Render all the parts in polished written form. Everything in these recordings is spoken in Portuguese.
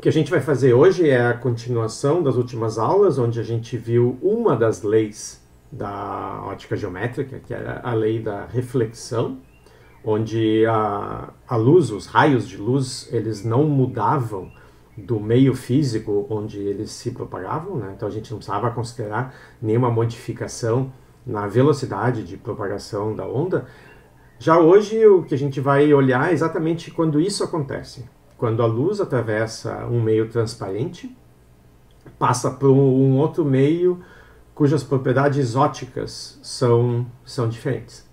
que a gente vai fazer hoje é a continuação das últimas aulas, onde a gente viu uma das leis da ótica geométrica, que era a lei da reflexão, onde a luz, os raios de luz, eles não mudavam do meio físico onde eles se propagavam, né? Então a gente não precisava considerar nenhuma modificação na velocidade de propagação da onda. Já hoje o que a gente vai olhar é exatamente quando isso acontece. Quando a luz atravessa um meio transparente, passa por um outro meio cujas propriedades ópticas são diferentes.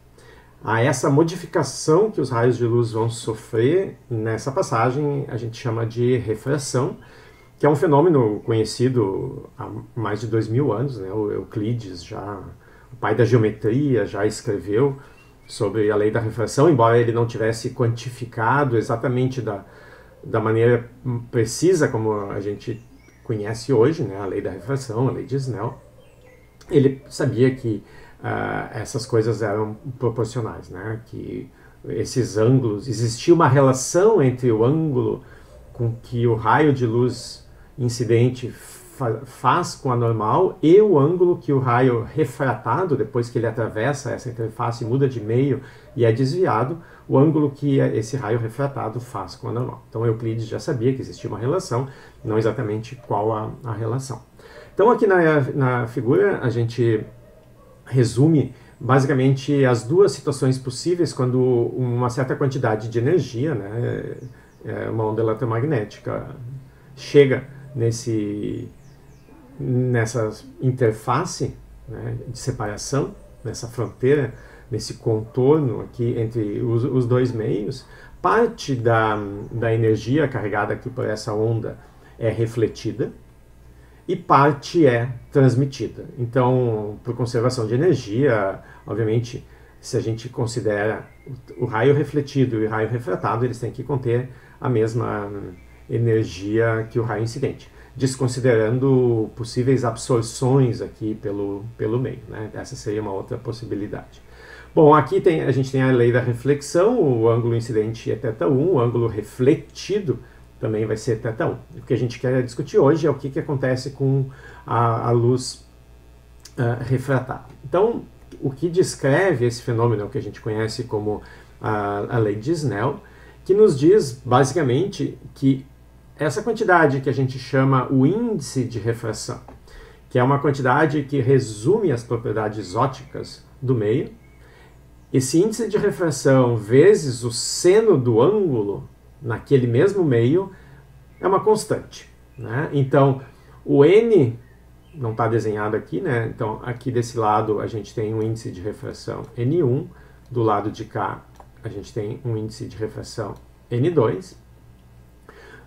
A essa modificação que os raios de luz vão sofrer nessa passagem a gente chama de refração, que é um fenômeno conhecido há mais de 2000 anos, né? O Euclides, o pai da geometria, já escreveu sobre a lei da refração, embora ele não tivesse quantificado exatamente da maneira precisa como a gente conhece hoje, né? A lei da refração, a lei de Snell. Ele sabia que essas coisas eram proporcionais, né? Que esses ângulos, existia uma relação entre o ângulo com que o raio de luz incidente faz com a normal e o ângulo que o raio refratado, depois que ele atravessa essa interface, muda de meio e é desviado, o ângulo que esse raio refratado faz com a normal. Então Euclides já sabia que existia uma relação, não exatamente qual a relação. Então aqui na figura a gente resume basicamente as duas situações possíveis quando uma certa quantidade de energia, né, uma onda eletromagnética, chega nessa interface, né, de separação, nessa fronteira, nesse contorno aqui entre os dois meios. Parte da energia carregada aqui por essa onda é refletida e parte é transmitida. Então, por conservação de energia, obviamente, se a gente considera o raio refletido e o raio refratado, eles têm que conter a mesma energia que o raio incidente, desconsiderando possíveis absorções aqui pelo meio, né? Essa seria uma outra possibilidade. Bom, aqui a gente tem a lei da reflexão, o ângulo incidente é θ1, o ângulo refletido também vai ser θ1. O que a gente quer discutir hoje é o que acontece com a luz refratada. Então, o que descreve esse fenômeno, que a gente conhece como a lei de Snell, que nos diz, basicamente, que essa quantidade que a gente chama o índice de refração, que é uma quantidade que resume as propriedades ópticas do meio, esse índice de refração vezes o seno do ângulo naquele mesmo meio é uma constante, né? Então, o n não está desenhado aqui, né? Então, aqui desse lado a gente tem um índice de refração n1, do lado de cá a gente tem um índice de refração n2.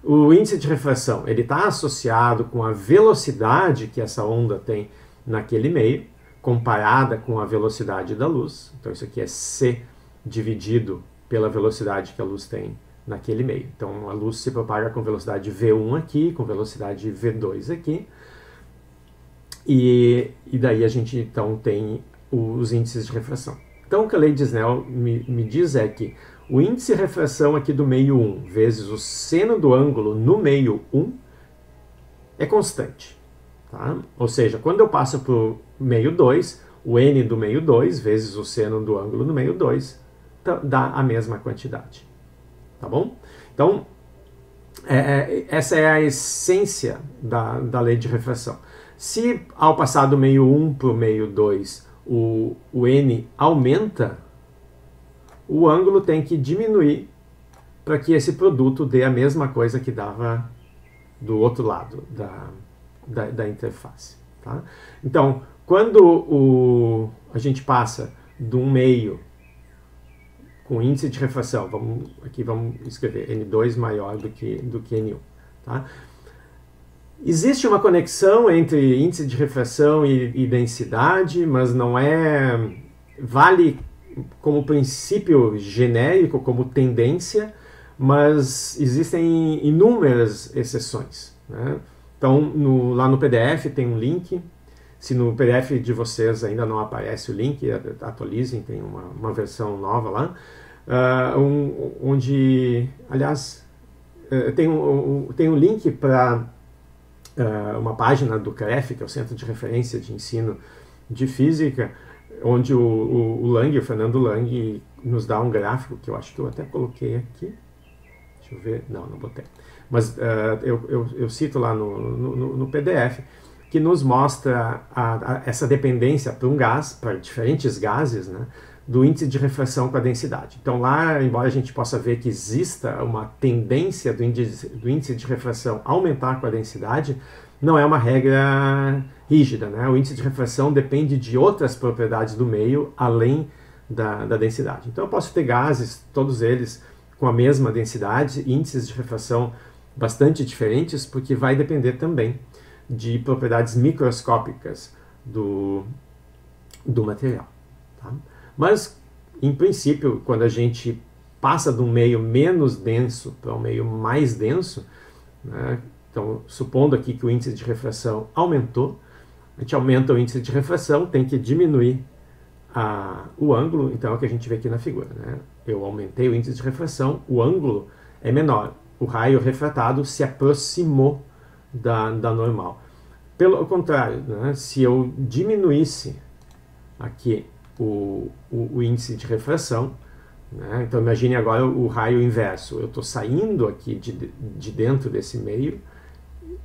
O índice de refração ele está associado com a velocidade que essa onda tem naquele meio, comparada com a velocidade da luz. Então, isso aqui é c dividido pela velocidade que a luz tem naquele meio. Então, a luz se propaga com velocidade v1 aqui, com velocidade v2 aqui. E daí a gente, então, tem os índices de refração. Então, o que a lei de Snell me diz é que o índice de refração aqui do meio 1 vezes o seno do ângulo no meio 1 é constante. Tá? Ou seja, quando eu passo para o meio 2, o n do meio 2 vezes o seno do ângulo no meio 2 dá a mesma quantidade. Tá bom? Então, essa é a essência da lei de refração. Se ao passar do meio 1 para o meio 2 o n aumenta, o ângulo tem que diminuir para que esse produto dê a mesma coisa que dava do outro lado da interface. Tá? Então, quando a gente passa de um meio com índice de refração, aqui vamos escrever n2 maior do que n1. Tá? Existe uma conexão entre índice de refração e densidade, mas não vale como princípio genérico, como tendência, mas existem inúmeras exceções. Né? Então, lá no PDF tem um link. Se no PDF de vocês ainda não aparece o link, atualizem, tem uma versão nova lá, onde, aliás, tem um link para uma página do CREF, que é o Centro de Referência de Ensino de Física, onde o Fernando Lang, nos dá um gráfico, que eu acho que eu até coloquei aqui. Deixa eu ver. Não botei. Mas eu cito lá no PDF, que nos mostra essa dependência para um gás, para diferentes gases, né, do índice de refração com a densidade. Então lá, embora a gente possa ver que exista uma tendência do índice de refração aumentar com a densidade, não é uma regra rígida, né? O índice de refração depende de outras propriedades do meio, além da densidade. Então eu posso ter gases, todos eles com a mesma densidade, índices de refração bastante diferentes, porque vai depender também de propriedades microscópicas do material. Tá? Mas, em princípio, quando a gente passa de um meio menos denso para um meio mais denso, né, então, supondo aqui que o índice de refração aumentou, a gente aumenta o índice de refração, tem que diminuir o ângulo, então é o que a gente vê aqui na figura. Né? Eu aumentei o índice de refração, o ângulo é menor, o raio refratado se aproximou da normal. Pelo contrário, né, se eu diminuísse aqui o índice de refração, né, então imagine agora o raio inverso. Eu estou saindo aqui de dentro desse meio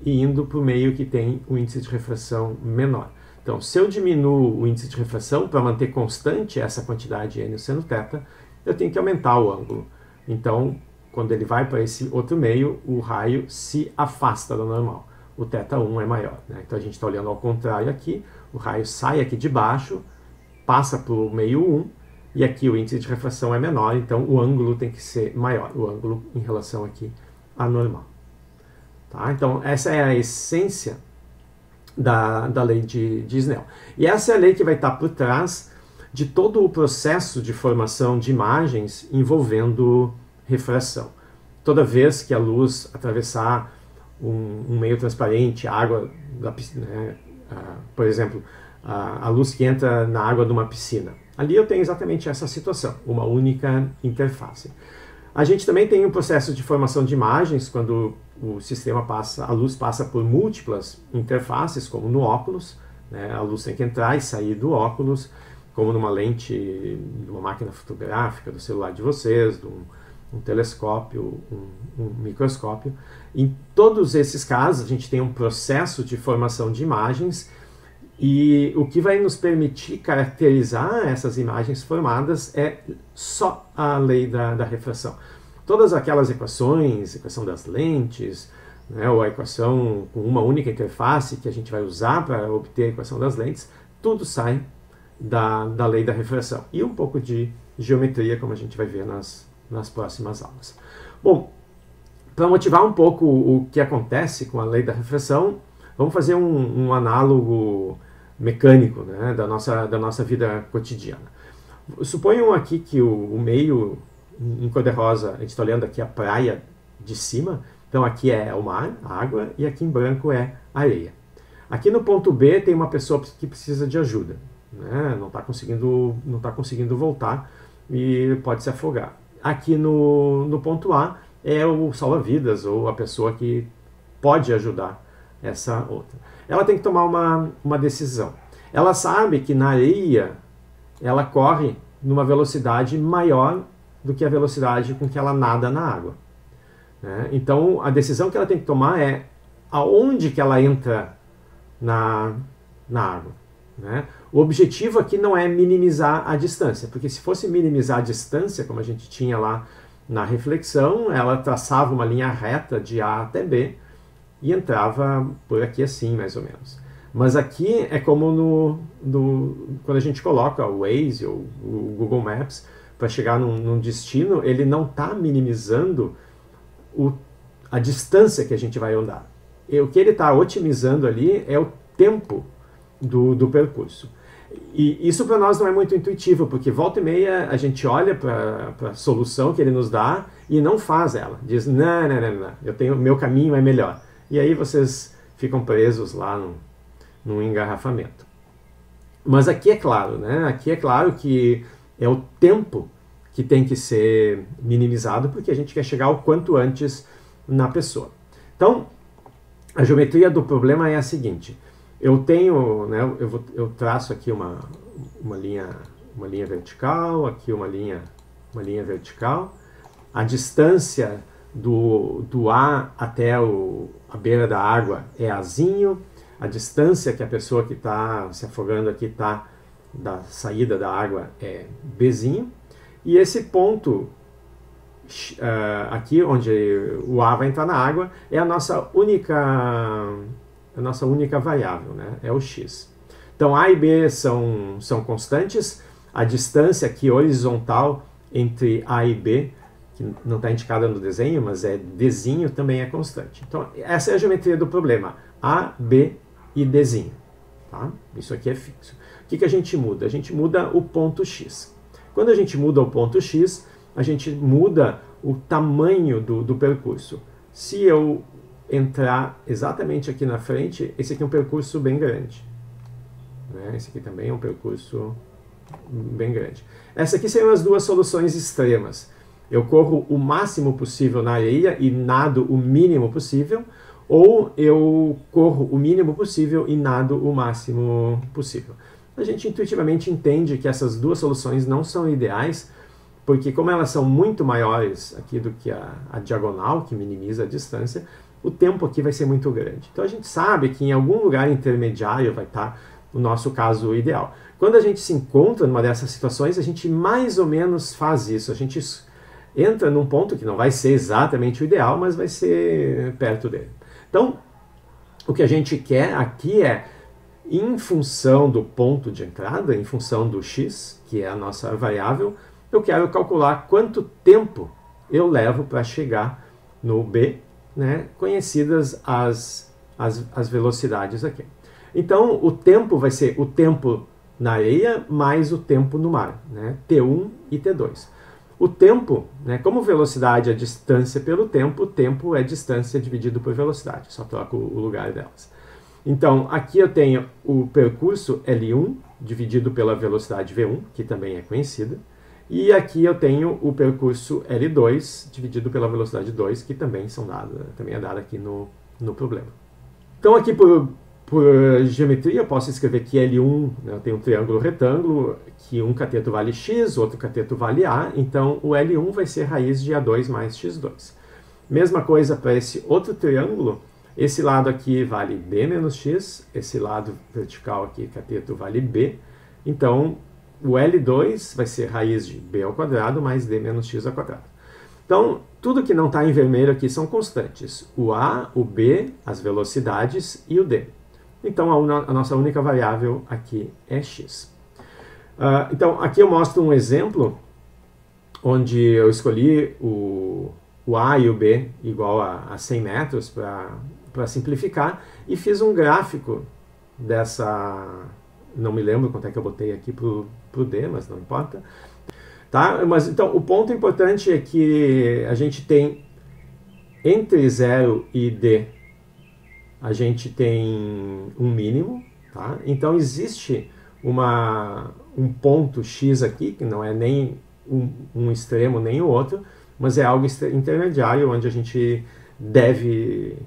e indo para o meio que tem um índice de refração menor. Então, se eu diminuo o índice de refração para manter constante essa quantidade n seno θ, eu tenho que aumentar o ângulo. Então, quando ele vai para esse outro meio, o raio se afasta da normal. O θ1 é maior. Né? Então, a gente está olhando ao contrário aqui. O raio sai aqui de baixo, passa para o meio 1, e aqui o índice de refração é menor, então o ângulo tem que ser maior, o ângulo em relação aqui à normal. Tá? Então, essa é a essência da lei de Snell. E essa é a lei que vai estar por trás de todo o processo de formação de imagens envolvendo refração. Toda vez que a luz atravessar um meio transparente, a água da piscina, né, por exemplo, a luz que entra na água de uma piscina, ali eu tenho exatamente essa situação, uma única interface. A gente também tem um processo de formação de imagens quando o sistema a luz passa por múltiplas interfaces, como no óculos, né? A luz tem que entrar e sair do óculos, como numa lente de uma máquina fotográfica, do celular de vocês, de um telescópio, um microscópio. Em todos esses casos, a gente tem um processo de formação de imagens, e o que vai nos permitir caracterizar essas imagens formadas é só a lei da refração. Todas aquelas equações, equação das lentes, né, ou a equação com uma única interface que a gente vai usar para obter a equação das lentes, tudo sai da lei da refração. E um pouco de geometria, como a gente vai ver nas próximas aulas. Bom, para motivar um pouco o que acontece com a lei da refração, vamos fazer um análogo mecânico, né, da nossa vida cotidiana. Suponham aqui que o meio em cor-de-rosa, a gente está olhando aqui a praia de cima, então aqui é o mar, a água, e aqui em branco é a areia. Aqui no ponto B tem uma pessoa que precisa de ajuda, né, não está conseguindo voltar e pode se afogar. Aqui no ponto A é o salva-vidas, ou a pessoa que pode ajudar essa outra. Ela tem que tomar uma decisão. Ela sabe que na areia ela corre numa velocidade maior do que a velocidade com que ela nada na água. Né? Então, a decisão que ela tem que tomar é aonde que ela entra na água. Né? O objetivo aqui não é minimizar a distância, porque se fosse minimizar a distância, como a gente tinha lá na reflexão, ela traçava uma linha reta de A até B, e entrava por aqui assim, mais ou menos. Mas aqui é como quando a gente coloca o Waze ou o Google Maps para chegar num destino, ele não está minimizando a distância que a gente vai andar. E o que ele está otimizando ali é o tempo do percurso. E isso para nós não é muito intuitivo, porque volta e meia a gente olha para a solução que ele nos dá e não faz ela. Diz, não, meu caminho é melhor. E aí vocês ficam presos lá num engarrafamento. Mas aqui é claro, né? Aqui é claro que é o tempo que tem que ser minimizado, porque a gente quer chegar o quanto antes na pessoa. Então, a geometria do problema é a seguinte: eu tenho, né, eu traço aqui uma linha vertical, aqui uma linha vertical. A distância do A até a beira da água é Azinho. A distância que a pessoa que está se afogando aqui está da saída da água é Bzinho. E esse ponto aqui, onde o A vai entrar na água, é a nossa única variável, né? É o x. Então, A e B são constantes. A distância aqui horizontal entre A e B, que não está indicada no desenho, mas é Dzinho, também é constante. Então, essa é a geometria do problema. A, B e Dzinho. Tá? Isso aqui é fixo. O que a gente muda? A gente muda o ponto x. Quando a gente muda o ponto x, a gente muda o tamanho do percurso. Se eu entrar exatamente aqui na frente, esse aqui é um percurso bem grande. Né? Esse aqui também é um percurso bem grande. Essa aqui seriam as duas soluções extremas. Eu corro o máximo possível na areia e nado o mínimo possível, ou eu corro o mínimo possível e nado o máximo possível. A gente intuitivamente entende que essas duas soluções não são ideais, porque como elas são muito maiores aqui do que a diagonal, que minimiza a distância, o tempo aqui vai ser muito grande. Então a gente sabe que em algum lugar intermediário vai estar o nosso caso ideal. Quando a gente se encontra numa dessas situações, a gente mais ou menos faz isso. A gente entra num ponto que não vai ser exatamente o ideal, mas vai ser perto dele. Então, o que a gente quer aqui é, em função do ponto de entrada, em função do x, que é a nossa variável, eu quero calcular quanto tempo eu levo para chegar no B, né, conhecidas as velocidades aqui. Então, o tempo vai ser o tempo na areia mais o tempo no mar, né, T1 e T2. O tempo, né, como velocidade é distância pelo tempo, o tempo é distância dividido por velocidade, só troco o lugar delas. Então, aqui eu tenho o percurso L1 dividido pela velocidade V1, que também é conhecida, e aqui eu tenho o percurso L2 dividido pela velocidade 2, que também é dada aqui no problema. Então, aqui por geometria, eu posso escrever que L1, né, eu tenho um triângulo retângulo, que um cateto vale x, outro cateto vale a, então o L1 vai ser raiz de A2 mais x2. Mesma coisa para esse outro triângulo, esse lado aqui vale b menos x, esse lado vertical aqui, cateto, vale b, então o L2 vai ser raiz de b ao quadrado mais d menos x ao quadrado. Então, tudo que não está em vermelho aqui são constantes, o a, o b, as velocidades e o d. Então, a nossa única variável aqui é x. Então, aqui eu mostro um exemplo onde eu escolhi o a e o b igual a 100 metros para simplificar e fiz um gráfico dessa... Não me lembro quanto é que eu botei aqui para o d, mas não importa. Tá? Mas, então, o ponto importante é que a gente tem entre 0 e d, a gente tem um mínimo, tá? Então existe um ponto x aqui, que não é nem um extremo nem o outro, mas é algo intermediário onde a gente deve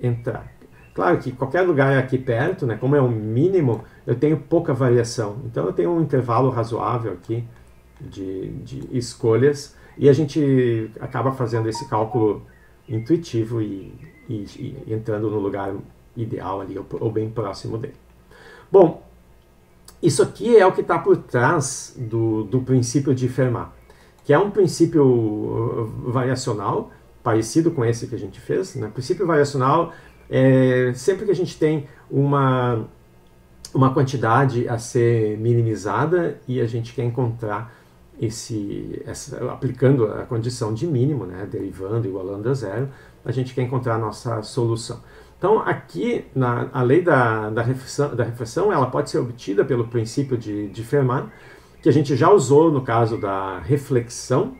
entrar. Claro que qualquer lugar aqui perto, né, como é um mínimo, eu tenho pouca variação. Então eu tenho um intervalo razoável aqui de escolhas e a gente acaba fazendo esse cálculo intuitivo e entrando no lugar ideal ali, ou bem próximo dele. Bom, isso aqui é o que está por trás do princípio de Fermat, que é um princípio variacional, parecido com esse que a gente fez. Né? O princípio variacional é sempre que a gente tem uma quantidade a ser minimizada e a gente quer encontrar aplicando a condição de mínimo, né, derivando, igualando a zero, a gente quer encontrar a nossa solução. Então, aqui, a lei da refração, ela pode ser obtida pelo princípio de Fermat, que a gente já usou no caso da reflexão,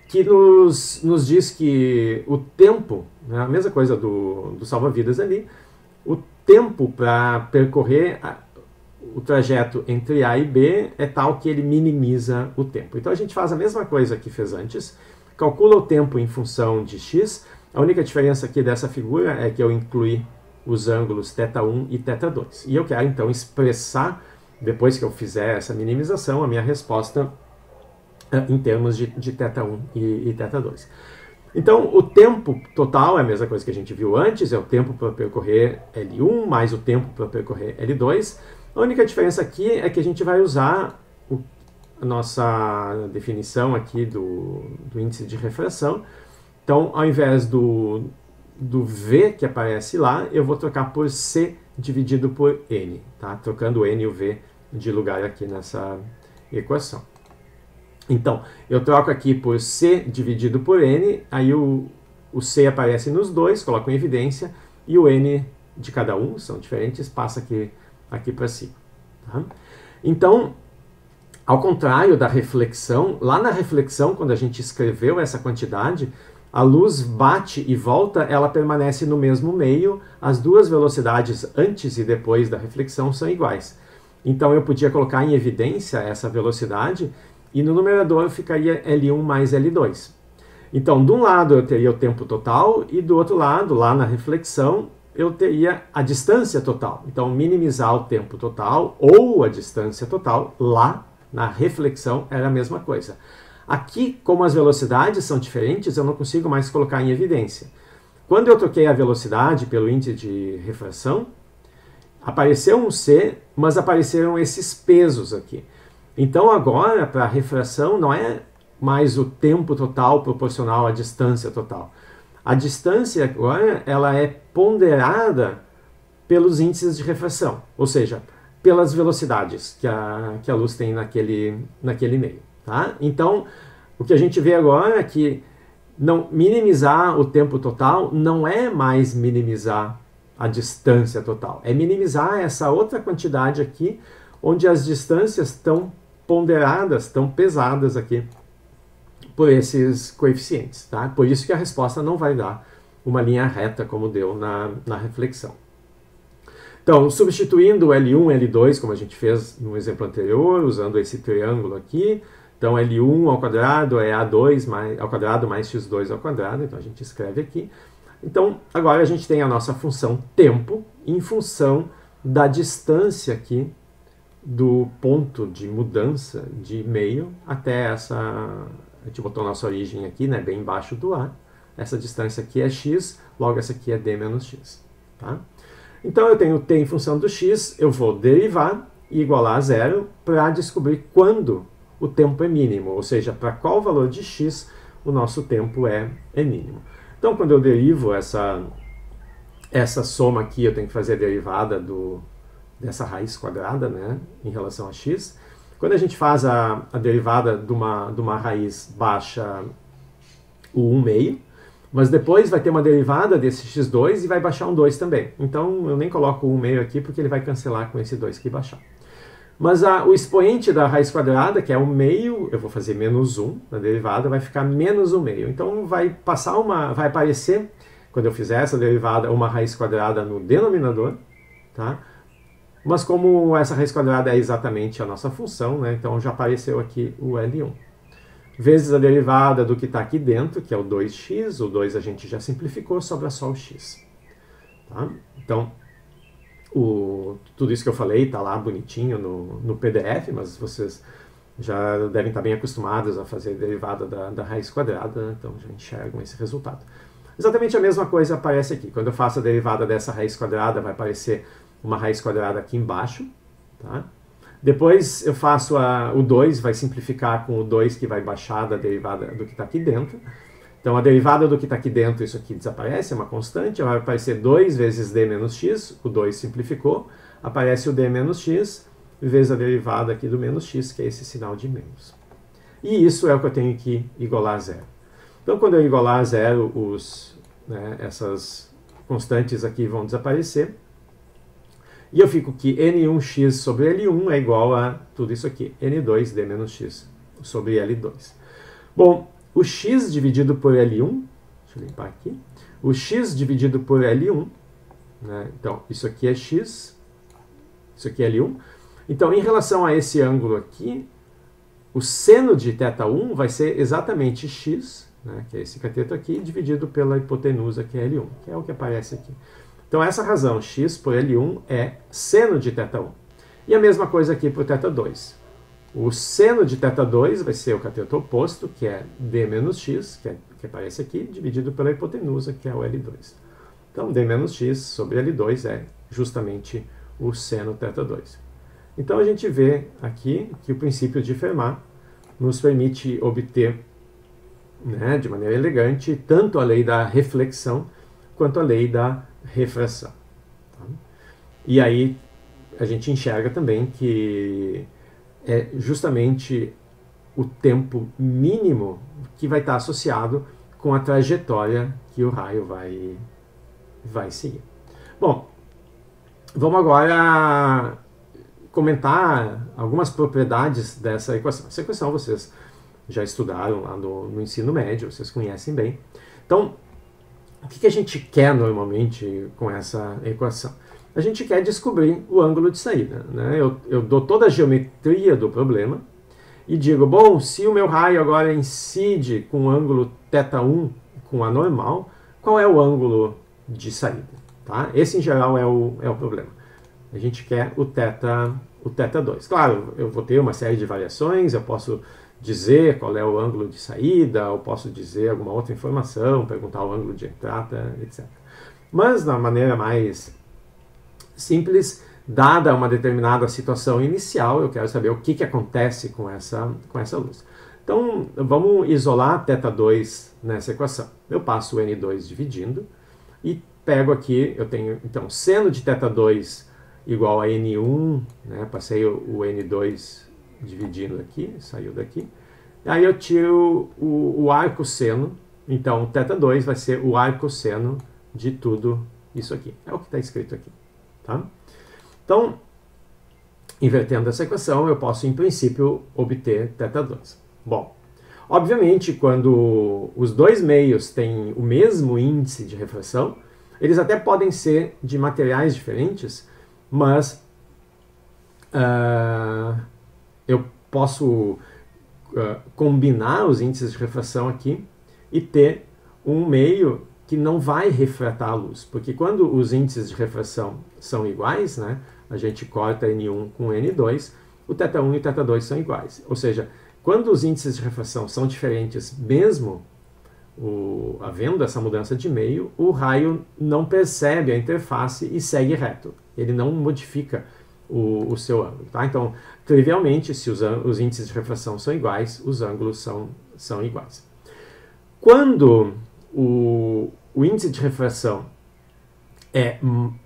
que nos diz que o tempo, né, a mesma coisa do salva-vidas ali, o tempo para percorrer o trajeto entre A e B é tal que ele minimiza o tempo. Então a gente faz a mesma coisa que fez antes, calcula o tempo em função de x, A única diferença aqui dessa figura é que eu incluí os ângulos θ1 e θ2. E eu quero então expressar, depois que eu fizer essa minimização, a minha resposta em termos de θ1 e θ2. Então, o tempo total é a mesma coisa que a gente viu antes, é o tempo para percorrer L1 mais o tempo para percorrer L2. A única diferença aqui é que a gente vai usar a nossa definição aqui do índice de refração. Então, ao invés do V que aparece lá, eu vou trocar por C dividido por N, tá? Trocando o N e o V de lugar aqui nessa equação. Então, eu troco aqui por C dividido por N, aí o C aparece nos dois, coloco em evidência, e o N de cada um, são diferentes, passa aqui para cima. Tá? Então, ao contrário da reflexão, lá na reflexão, quando a gente escreveu essa quantidade, a luz bate e volta, ela permanece no mesmo meio, as duas velocidades antes e depois da reflexão são iguais. Então, eu podia colocar em evidência essa velocidade, e no numerador ficaria L1 mais L2. Então, de um lado eu teria o tempo total e do outro lado, lá na reflexão, eu teria a distância total. Então, minimizar o tempo total ou a distância total, lá na reflexão, era a mesma coisa. Aqui, como as velocidades são diferentes, eu não consigo mais colocar em evidência. Quando eu troquei a velocidade pelo índice de refração, apareceu um C, mas apareceram esses pesos aqui. Então, agora, para a refração, não é mais o tempo total proporcional à distância total. A distância, agora, ela é ponderada pelos índices de refração, ou seja, pelas velocidades que a luz tem naquele meio. Tá? Então, o que a gente vê agora é que minimizar o tempo total não é mais minimizar a distância total, é minimizar essa outra quantidade aqui, onde as distâncias estão ponderadas, estão pesadas aqui por esses coeficientes. Tá? Por isso que a resposta não vai dar uma linha reta como deu na reflexão. Então, substituindo L1 e L2, como a gente fez no exemplo anterior, usando esse triângulo aqui, então L1 ao quadrado é A2 ao quadrado mais x2 ao quadrado, então a gente escreve aqui. Então, agora a gente tem a nossa função tempo em função da distância aqui do ponto de mudança de meio até essa... A gente botou a nossa origem aqui, né, bem embaixo do A. Essa distância aqui é x, logo essa aqui é d menos x. Tá? Então eu tenho t em função do x, eu vou derivar e igualar a zero para descobrir quando o tempo é mínimo, ou seja, para qual valor de x o nosso tempo é mínimo. Então quando eu derivo essa soma aqui, eu tenho que fazer a derivada dessa raiz quadrada, né, em relação a x. Quando a gente faz a derivada de uma raiz baixa o 1 meio, mas depois vai ter uma derivada desse x2 e vai baixar um 2 também. Então eu nem coloco o 1 meio aqui porque ele vai cancelar com esse 2 que baixar. Mas o expoente da raiz quadrada, que é 1 meio, eu vou fazer menos 1 na derivada, vai ficar menos 1 meio. Então vai aparecer, quando eu fizer essa derivada, uma raiz quadrada no denominador, tá? Mas como essa raiz quadrada é exatamente a nossa função, né, então já apareceu aqui o L1. Vezes a derivada do que está aqui dentro, que é o 2x, o 2 a gente já simplificou, sobra só o x. Tá? Então, tudo isso que eu falei está lá bonitinho no PDF, mas vocês já devem estar bem acostumados a fazer a derivada da raiz quadrada, então já enxergam esse resultado. Exatamente a mesma coisa aparece aqui. Quando eu faço a derivada dessa raiz quadrada, vai aparecer uma raiz quadrada aqui embaixo. Tá? Depois eu faço o 2, vai simplificar com o 2 que vai baixar da derivada do que está aqui dentro. Então a derivada do que está aqui dentro, isso aqui desaparece, é uma constante, vai aparecer 2 vezes d menos x, o 2 simplificou, aparece o d menos x, vezes a derivada aqui do menos x, que é esse sinal de menos. E isso é o que eu tenho que igualar a zero. Então quando eu igualar a zero, essas constantes aqui vão desaparecer. E eu fico que N1x sobre L1 é igual a tudo isso aqui, N2d menos x sobre L2. Bom, o x dividido por L1, deixa eu limpar aqui, o x dividido por L1, né, então isso aqui é x, isso aqui é L1. Então, em relação a esse ângulo aqui, o seno de θ1 vai ser exatamente x, né, que é esse cateto aqui, dividido pela hipotenusa, que é L1, que é o que aparece aqui. Então essa razão x por L1 é seno de θ1. E a mesma coisa aqui para o θ2. O seno de θ2 vai ser o cateto oposto, que é d menos x, que aparece aqui, dividido pela hipotenusa, que é o L2. Então d menos x sobre L2 é justamente o seno θ2. Então a gente vê aqui que o princípio de Fermat nos permite obter, né, de maneira elegante, tanto a lei da reflexão quanto a lei da refração. Tá? E aí a gente enxerga também que é justamente o tempo mínimo que vai estar associado com a trajetória que o raio vai seguir. Bom, vamos agora comentar algumas propriedades dessa equação. Essa equação vocês já estudaram lá no ensino médio, vocês conhecem bem. Então, o que a gente quer normalmente com essa equação? A gente quer descobrir o ângulo de saída, né? Eu dou toda a geometria do problema e digo, bom, se o meu raio agora incide com o ângulo θ1 com a normal, qual é o ângulo de saída? Tá? Esse, em geral, é o problema. A gente quer o θ2. Claro, eu vou ter uma série de variações, eu posso dizer qual é o ângulo de saída, eu posso dizer alguma outra informação, perguntar o ângulo de entrada, etc. Mas, na maneira mais simples, dada uma determinada situação inicial, eu quero saber o que acontece com essa luz. Então, vamos isolar θ2 nessa equação. Eu passo o N2 dividindo e pego aqui, eu tenho, então, seno de θ2 igual a N1, né? Passei o N2 dividindo aqui, saiu daqui. Aí eu tiro o arcosseno, então θ2 vai ser o arcosseno de tudo isso aqui. É o que está escrito aqui. Tá? Então, invertendo essa equação, eu posso, em princípio, obter θ2. Bom, obviamente, quando os dois meios têm o mesmo índice de refração, eles até podem ser de materiais diferentes, mas eu posso combinar os índices de refração aqui e ter um meio que não vai refratar a luz, porque quando os índices de refração são iguais, né, a gente corta N1 com N2, o θ1 e o θ2 são iguais. Ou seja, quando os índices de refração são diferentes, mesmo havendo essa mudança de meio, o raio não percebe a interface e segue reto. Ele não modifica o seu ângulo. Tá? Então, trivialmente, se os índices de refração são iguais, os ângulos são iguais. Quando o índice de refração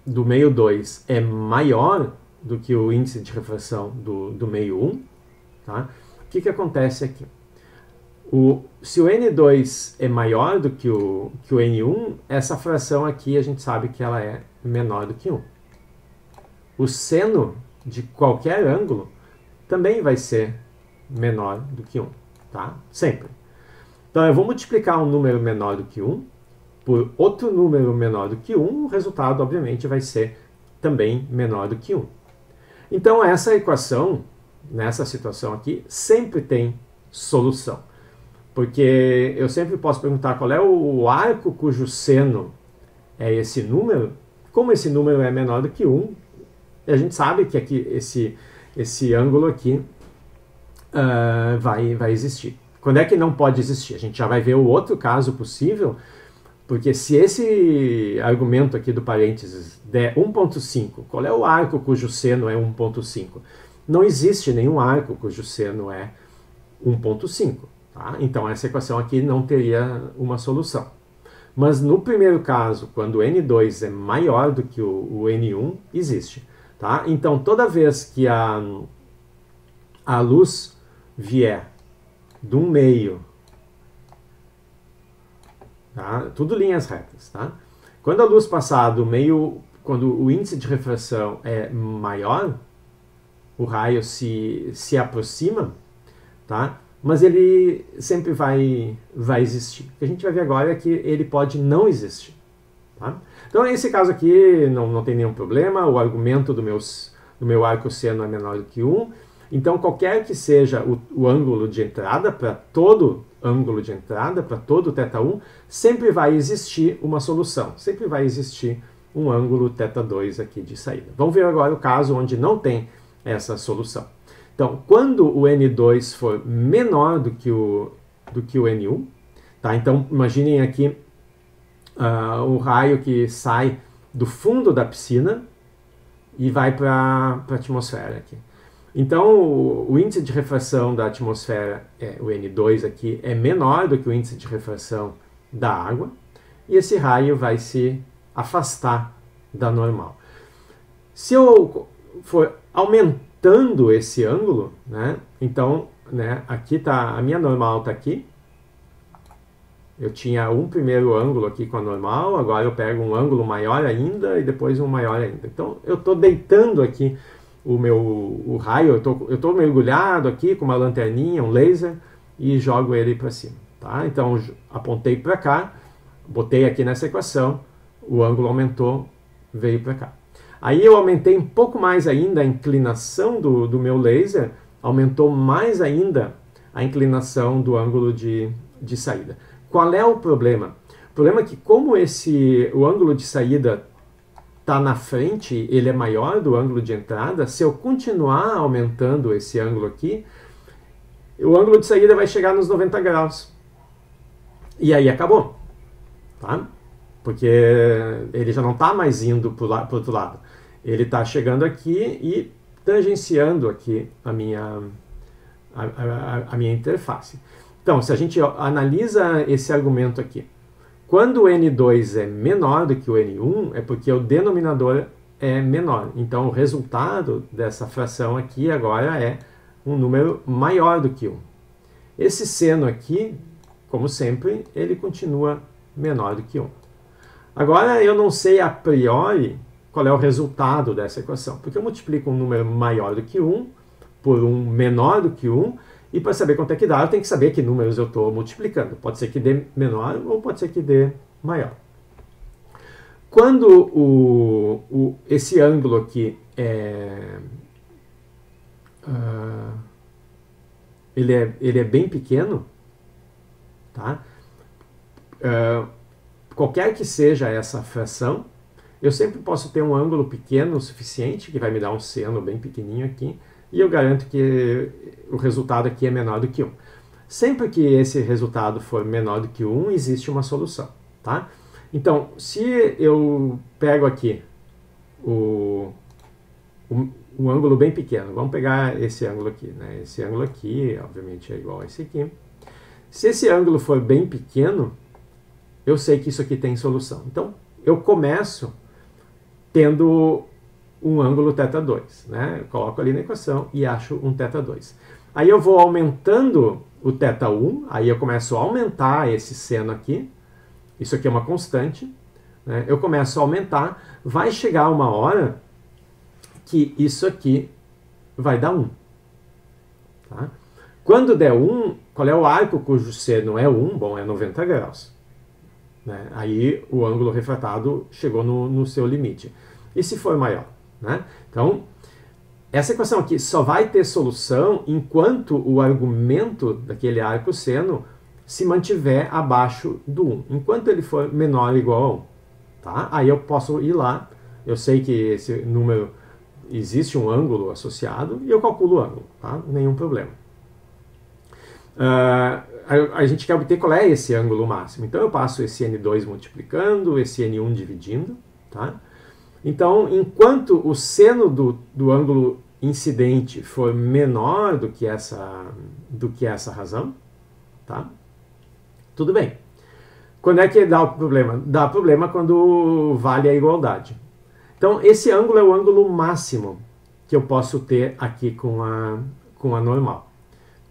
do meio 2 é maior do que o índice de refração do meio 1, tá? O que acontece aqui? Se o N2 é maior do que o N1, essa fração aqui a gente sabe que ela é menor do que 1. O seno de qualquer ângulo também vai ser menor do que 1, tá? Sempre. Então eu vou multiplicar um número menor do que 1 por outro número menor do que 1, o resultado, obviamente, vai ser também menor do que 1. Então essa equação, nessa situação aqui, sempre tem solução. Porque eu sempre posso perguntar qual é o arco cujo seno é esse número. Como esse número é menor do que 1, a gente sabe que aqui, esse ângulo aqui vai existir. Quando é que não pode existir? A gente já vai ver o outro caso possível, porque se esse argumento aqui do parênteses der 1.5, qual é o arco cujo seno é 1.5? Não existe nenhum arco cujo seno é 1.5. Tá? Então essa equação aqui não teria uma solução. Mas no primeiro caso, quando o N2 é maior do que o N1, existe. Tá? Então toda vez que a luz vier de um meio, tá? Tudo linhas retas, tá? Quando a luz passar do meio, quando o índice de refração é maior, o raio se aproxima, tá? Mas ele sempre vai existir. O que a gente vai ver agora é que ele pode não existir. Tá? Então, nesse caso aqui, não tem nenhum problema, o argumento do meu arcosseno é menor do que 1, Então, qualquer que seja o ângulo de entrada, para todo ângulo de entrada, para todo θ1, sempre vai existir uma solução, sempre vai existir um ângulo θ2 aqui de saída. Vamos ver agora o caso onde não tem essa solução. Então, quando o N2 for menor do que o N1, tá? Então, imaginem aqui o raio que sai do fundo da piscina e vai para a atmosfera aqui. Então, o índice de refração da atmosfera, o N2 aqui, é menor do que o índice de refração da água, e esse raio vai se afastar da normal. Se eu for aumentando esse ângulo, né, então, né, aqui tá, a minha normal está aqui, eu tinha um primeiro ângulo aqui com a normal, agora eu pego um ângulo maior ainda e depois um maior ainda. Então, eu estou deitando aqui o raio, eu estou mergulhado aqui com uma lanterninha, um laser, e jogo ele para cima. Tá? Então, apontei para cá, botei aqui nessa equação, o ângulo aumentou, veio para cá. Aí eu aumentei um pouco mais ainda a inclinação do meu laser, aumentou mais ainda a inclinação do ângulo de saída. Qual é o problema? O problema é que como o ângulo de saída está na frente, ele é maior do ângulo de entrada, se eu continuar aumentando esse ângulo aqui, o ângulo de saída vai chegar nos 90 graus. E aí acabou. Tá? Porque ele já não está mais indo para o outro lado. Ele está chegando aqui e tangenciando aqui a minha interface. Então, se a gente analisa esse argumento aqui, quando o N2 é menor do que o N1, é porque o denominador é menor. Então, o resultado dessa fração aqui agora é um número maior do que 1. Esse seno aqui, como sempre, ele continua menor do que 1. Agora, eu não sei a priori qual é o resultado dessa equação, porque eu multiplico um número maior do que 1 por um menor do que 1, e para saber quanto é que dá, eu tenho que saber que números eu estou multiplicando. Pode ser que dê menor ou pode ser que dê maior. Quando esse ângulo aqui ele é bem pequeno, tá? Qualquer que seja essa fração, eu sempre posso ter um ângulo pequeno o suficiente, que vai me dar um seno bem pequenininho aqui, e eu garanto que o resultado aqui é menor do que 1. Sempre que esse resultado for menor do que 1, existe uma solução. Tá? Então, se eu pego aqui um ângulo bem pequeno, vamos pegar esse ângulo aqui. Né? Esse ângulo aqui, obviamente, é igual a esse aqui. Se esse ângulo for bem pequeno, eu sei que isso aqui tem solução. Então, eu começo tendo um ângulo θ2, né? Eu coloco ali na equação e acho um θ2. Aí eu vou aumentando o θ1, aí eu começo a aumentar esse seno aqui, isso aqui é uma constante, né? Eu começo a aumentar, vai chegar uma hora que isso aqui vai dar 1. Tá? Quando der 1, qual é o arco cujo seno é 1? Bom, é 90 graus. Né? Aí o ângulo refratado chegou no seu limite. E se for maior? Né? Então, essa equação aqui só vai ter solução enquanto o argumento daquele arco seno se mantiver abaixo do 1. Enquanto ele for menor ou igual a 1. Tá? Aí eu posso ir lá, eu sei que esse número existe um ângulo associado e eu calculo o ângulo. Tá? Nenhum problema. A gente quer obter qual é esse ângulo máximo. Então eu passo esse N2 multiplicando, esse N1 dividindo. Tá? Então, enquanto o seno do ângulo incidente for menor do que essa razão, tá? Tudo bem. Quando é que dá o problema? Dá problema quando vale a igualdade. Então, esse ângulo é o ângulo máximo que eu posso ter aqui com a normal,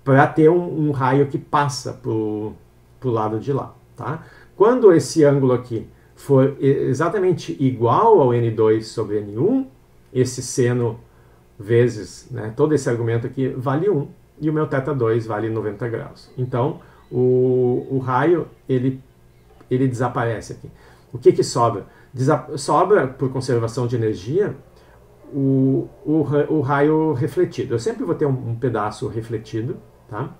para ter um raio que passa para o lado de lá. Tá? Quando esse ângulo aqui for exatamente igual ao N2 sobre N1, esse seno vezes, né, todo esse argumento aqui vale 1, e o meu θ2 vale 90 graus. Então, o raio, ele desaparece aqui. O que sobra? Sobra, por conservação de energia, o raio refletido. Eu sempre vou ter um pedaço refletido, tá?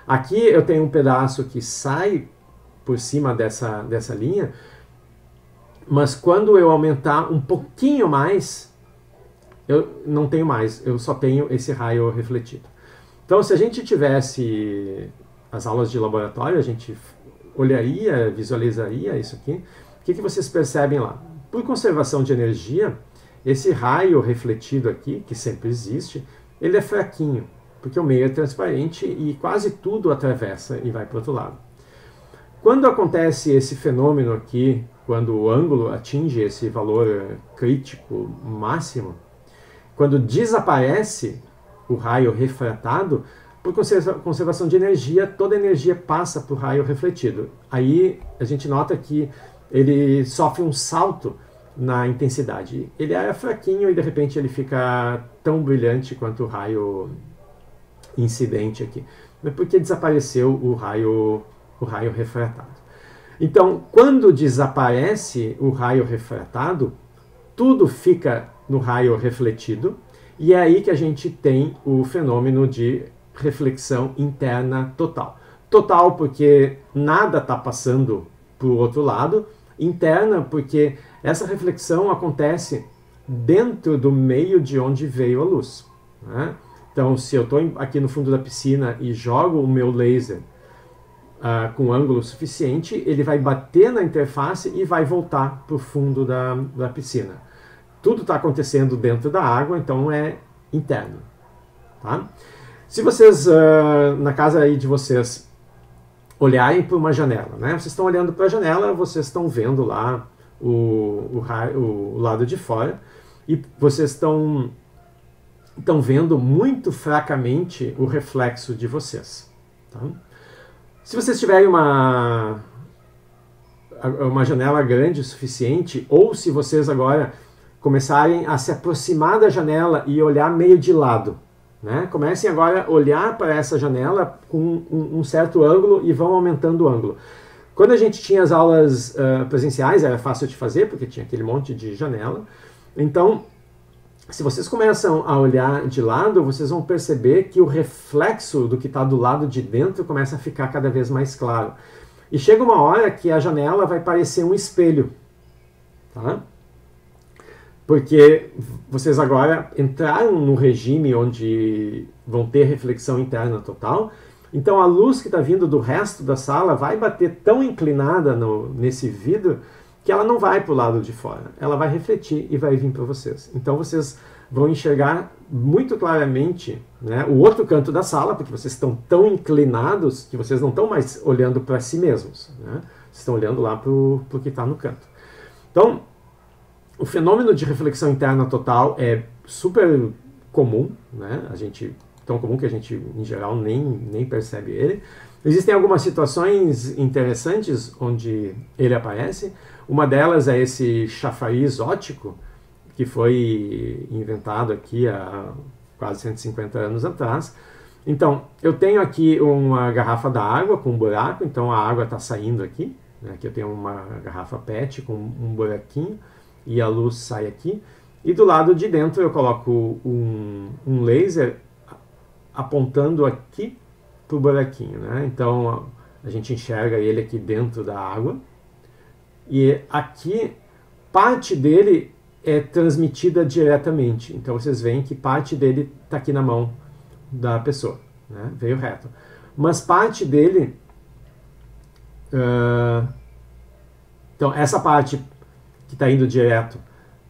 Aqui eu tenho um pedaço que sai por cima dessa linha, mas quando eu aumentar um pouquinho mais, eu não tenho mais, eu só tenho esse raio refletido. Então, se a gente tivesse as aulas de laboratório, a gente olharia, visualizaria isso aqui. O que vocês percebem lá? Por conservação de energia, esse raio refletido aqui, que sempre existe, ele é fraquinho, porque o meio é transparente e quase tudo atravessa e vai para o outro lado. Quando acontece esse fenômeno aqui, quando o ângulo atinge esse valor crítico máximo, quando desaparece o raio refratado, por conservação de energia, toda a energia passa para o raio refletido. Aí a gente nota que ele sofre um salto na intensidade. Ele era fraquinho e de repente ele fica tão brilhante quanto o raio incidente aqui. Mas porque desapareceu o raio refratado. Então, quando desaparece o raio refratado, tudo fica no raio refletido, e é aí que a gente tem o fenômeno de reflexão interna total. Total porque nada está passando para o outro lado, interna porque essa reflexão acontece dentro do meio de onde veio a luz, né? Então, se eu estou aqui no fundo da piscina e jogo o meu laser com ângulo suficiente, ele vai bater na interface e vai voltar para o fundo da piscina. Tudo está acontecendo dentro da água, então é interno. Tá? Se vocês, na casa aí de vocês, olharem para uma janela, né? Vocês estão olhando para a janela, vocês estão vendo lá o lado de fora, e vocês estão vendo muito fracamente o reflexo de vocês. Tá? Se vocês tiverem uma janela grande o suficiente, ou se vocês agora começarem a se aproximar da janela e olhar meio de lado, né? Comecem agora a olhar para essa janela com um certo ângulo e vão aumentando o ângulo. Quando a gente tinha as aulas presenciais, era fácil de fazer, porque tinha aquele monte de janela. Então, se vocês começam a olhar de lado, vocês vão perceber que o reflexo do que está do lado de dentro começa a ficar cada vez mais claro. E chega uma hora que a janela vai parecer um espelho. Tá? Porque vocês agora entraram no regime onde vão ter reflexão interna total. Então a luz que está vindo do resto da sala vai bater tão inclinada nesse vidro que ela não vai para o lado de fora. Ela vai refletir e vai vir para vocês. Então vocês vão enxergar muito claramente, né, o outro canto da sala, porque vocês estão tão inclinados que vocês não estão mais olhando para si mesmos. Né? Vocês estão olhando lá para o que está no canto. Então, o fenômeno de reflexão interna total é super comum, né? Tão comum que a gente, em geral, nem percebe ele. Existem algumas situações interessantes onde ele aparece. Uma delas é esse chafariz óptico, que foi inventado aqui há quase 150 anos atrás. Então, eu tenho aqui uma garrafa d'água com um buraco, então a água está saindo aqui. Né? Aqui eu tenho uma garrafa PET com um buraquinho, e a luz sai aqui. E do lado de dentro eu coloco um laser apontando aqui para o buraquinho, né? Então a gente enxerga ele aqui dentro da água. E aqui parte dele é transmitida diretamente. Então vocês veem que parte dele está aqui na mão da pessoa, né? Veio reto. Mas parte dele... então essa parte que está indo direto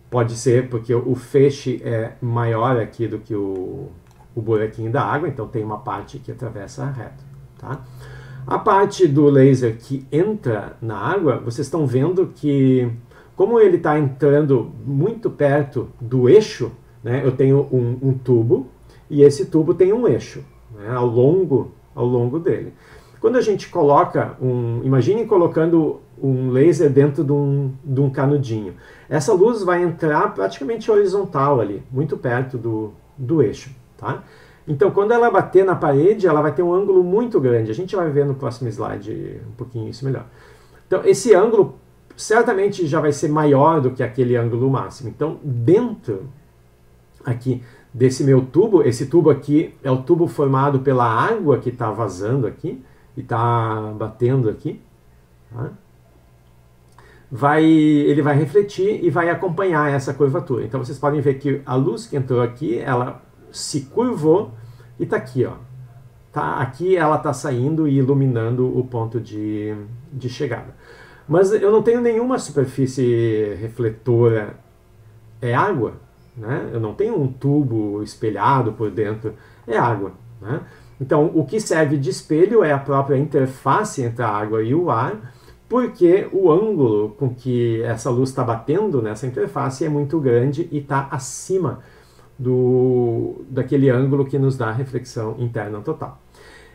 pode ser porque o feixe é maior aqui do que o buraquinho da água, então tem uma parte que atravessa reto. Tá? A parte do laser que entra na água, vocês estão vendo que, como ele está entrando muito perto do eixo, né, eu tenho um tubo, e esse tubo tem um eixo, né, ao longo dele. Quando a gente coloca imagine colocando um laser dentro de um canudinho. Essa luz vai entrar praticamente horizontal ali, muito perto do eixo. Tá? Então, quando ela bater na parede, ela vai ter um ângulo muito grande. A gente vai ver no próximo slide um pouquinho isso melhor. Então, esse ângulo certamente já vai ser maior do que aquele ângulo máximo. Então, dentro aqui desse meu tubo. Esse tubo aqui é o tubo formado pela água que está vazando aqui e está batendo aqui. Tá? Ele vai refletir e vai acompanhar essa curvatura. Então vocês podem ver que a luz que entrou aqui, ela se curvou e está aqui, ó. Tá, aqui ela está saindo e iluminando o ponto de chegada. Mas eu não tenho nenhuma superfície refletora, é água, né? Eu não tenho um tubo espelhado por dentro, é água, né? Então o que serve de espelho é a própria interface entre a água e o ar, porque o ângulo com que essa luz está batendo nessa interface é muito grande e está acima daquele ângulo que nos dá a reflexão interna total.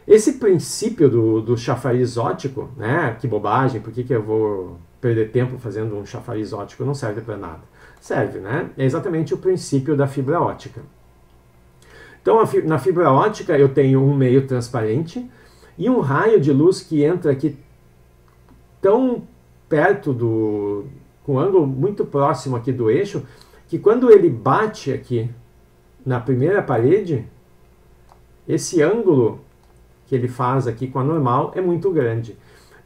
Esse princípio do chafariz óptico, né, que bobagem, por que eu vou perder tempo fazendo um chafariz óptico? Não serve para nada. Serve, né? É exatamente o princípio da fibra óptica. Então, na fibra óptica eu tenho um meio transparente e um raio de luz que entra aqui tão perto com um ângulo muito próximo aqui do eixo, que quando ele bate aqui na primeira parede, esse ângulo que ele faz aqui com a normal é muito grande.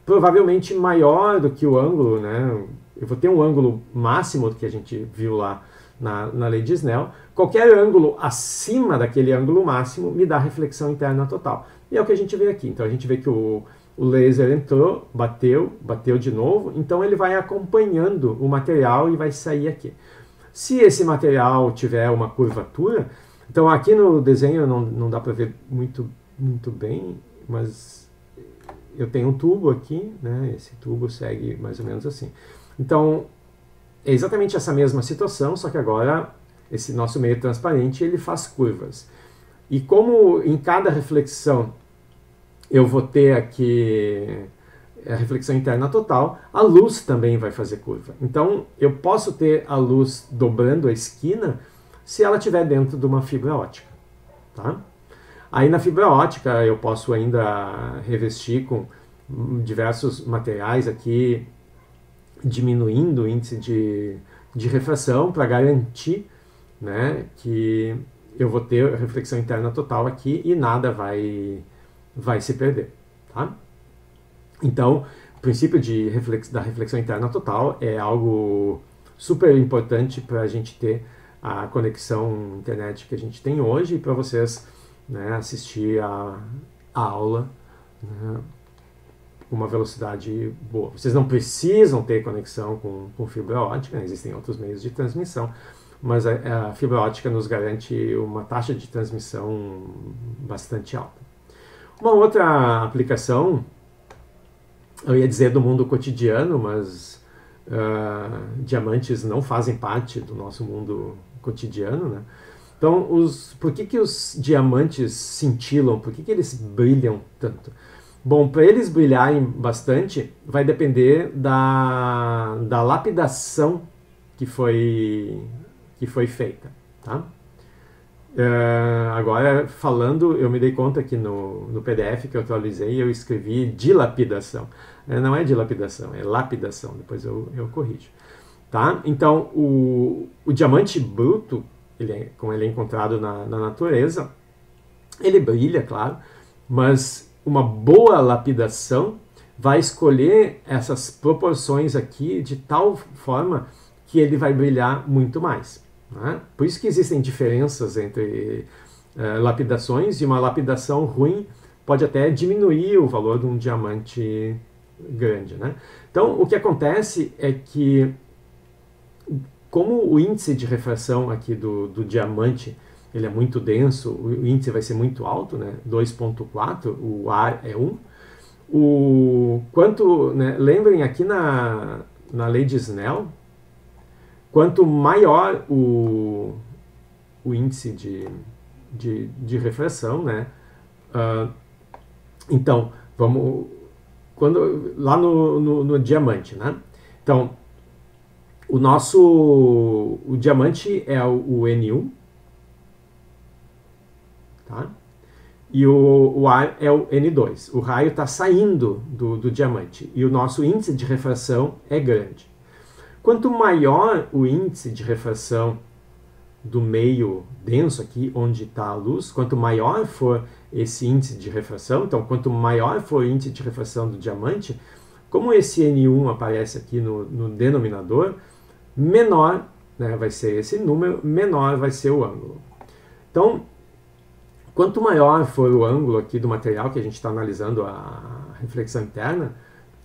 Provavelmente maior do que o ângulo, né? Eu vou ter um ângulo máximo que a gente viu lá na lei de Snell. Qualquer ângulo acima daquele ângulo máximo me dá reflexão interna total. E é o que a gente vê aqui. Então a gente vê que o laser entrou, bateu de novo, então ele vai acompanhando o material e vai sair aqui. Se esse material tiver uma curvatura, então aqui no desenho não dá para ver muito bem, mas eu tenho um tubo aqui, né? Esse tubo segue mais ou menos assim. Então é exatamente essa mesma situação, só que agora esse nosso meio transparente ele faz curvas. E como em cada reflexão eu vou ter aqui a reflexão interna total, a luz também vai fazer curva. Então, eu posso ter a luz dobrando a esquina se ela estiver dentro de uma fibra óptica. Tá? Aí na fibra óptica eu posso ainda revestir com diversos materiais aqui, diminuindo o índice de refração para garantir, né, que eu vou ter a reflexão interna total aqui e nada vai se perder. Tá? Então, o princípio da reflexão interna total é algo super importante para a gente ter a conexão internet que a gente tem hoje e para vocês, né, assistir a aula, né, com uma velocidade boa. Vocês não precisam ter conexão com fibra óptica, né, existem outros meios de transmissão, mas a fibra óptica nos garante uma taxa de transmissão bastante alta. Uma outra aplicação, eu ia dizer do mundo cotidiano, mas diamantes não fazem parte do nosso mundo cotidiano, né? Então, por que os diamantes cintilam? Por que eles brilham tanto? Bom, para eles brilharem bastante, vai depender da lapidação que foi feita, tá? Agora, falando, eu me dei conta que no PDF que eu atualizei, eu escrevi dilapidação. Não é dilapidação, é lapidação. Depois eu corrijo. Tá? Então, o diamante bruto, como ele é encontrado na natureza, ele brilha, claro, mas uma boa lapidação vai escolher essas proporções aqui de tal forma que ele vai brilhar muito mais. Né? Por isso que existem diferenças entre lapidações, e uma lapidação ruim pode até diminuir o valor de um diamante grande. Né? Então, o que acontece é que, como o índice de refração aqui do diamante ele é muito denso, o índice vai ser muito alto, né? 2.4, o ar é 1. Né? Lembrem aqui na lei de Snell, quanto maior o índice de refração, né? Então, lá no diamante, né? Então, o diamante é o N1, tá? E o ar é o N2. O raio está saindo do diamante e o nosso índice de refração é grande. Quanto maior o índice de refração do meio denso aqui, onde está a luz, quanto maior for esse índice de refração, então quanto maior for o índice de refração do diamante, como esse N1 aparece aqui no denominador, menor, né, vai ser esse número, menor vai ser o ângulo. Então, quanto maior for o ângulo aqui do material que a gente está analisando a reflexão interna,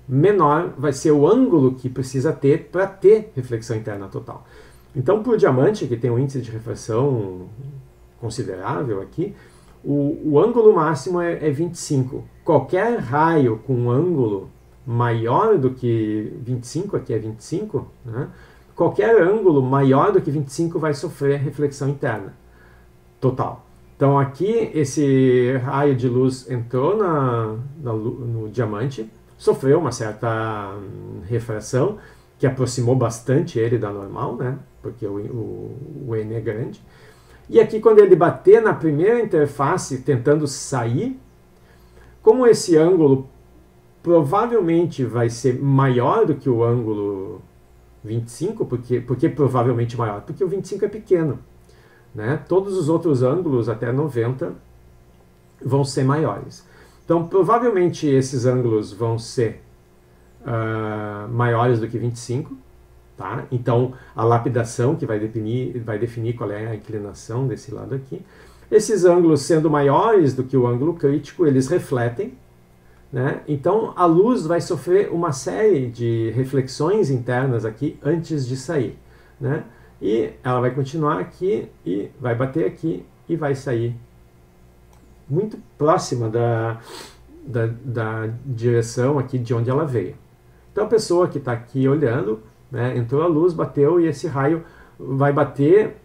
menor vai ser o ângulo que precisa ter para ter reflexão interna total. Então, para o diamante, que tem um índice de refração considerável aqui, o ângulo máximo é 25. Qualquer raio com um ângulo maior do que 25, aqui é 25, né? Qualquer ângulo maior do que 25 vai sofrer reflexão interna total. Então aqui esse raio de luz entrou no diamante, sofreu uma certa refração, que aproximou bastante ele da normal, né? Porque o N é grande. E aqui quando ele bater na primeira interface tentando sair, como esse ângulo provavelmente vai ser maior do que o ângulo 25, porque provavelmente maior? Porque o 25 é pequeno, né? Todos os outros ângulos até 90 vão ser maiores. Então provavelmente esses ângulos vão ser maiores do que 25, tá? Então a lapidação que vai definir qual é a inclinação desse lado aqui. Esses ângulos sendo maiores do que o ângulo crítico, eles refletem, né? Então a luz vai sofrer uma série de reflexões internas aqui antes de sair, né? E ela vai continuar aqui e vai bater aqui e vai sair muito próxima da direção aqui de onde ela veio. Então a pessoa que está aqui olhando, né, entrou a luz, bateu e esse raio vai bater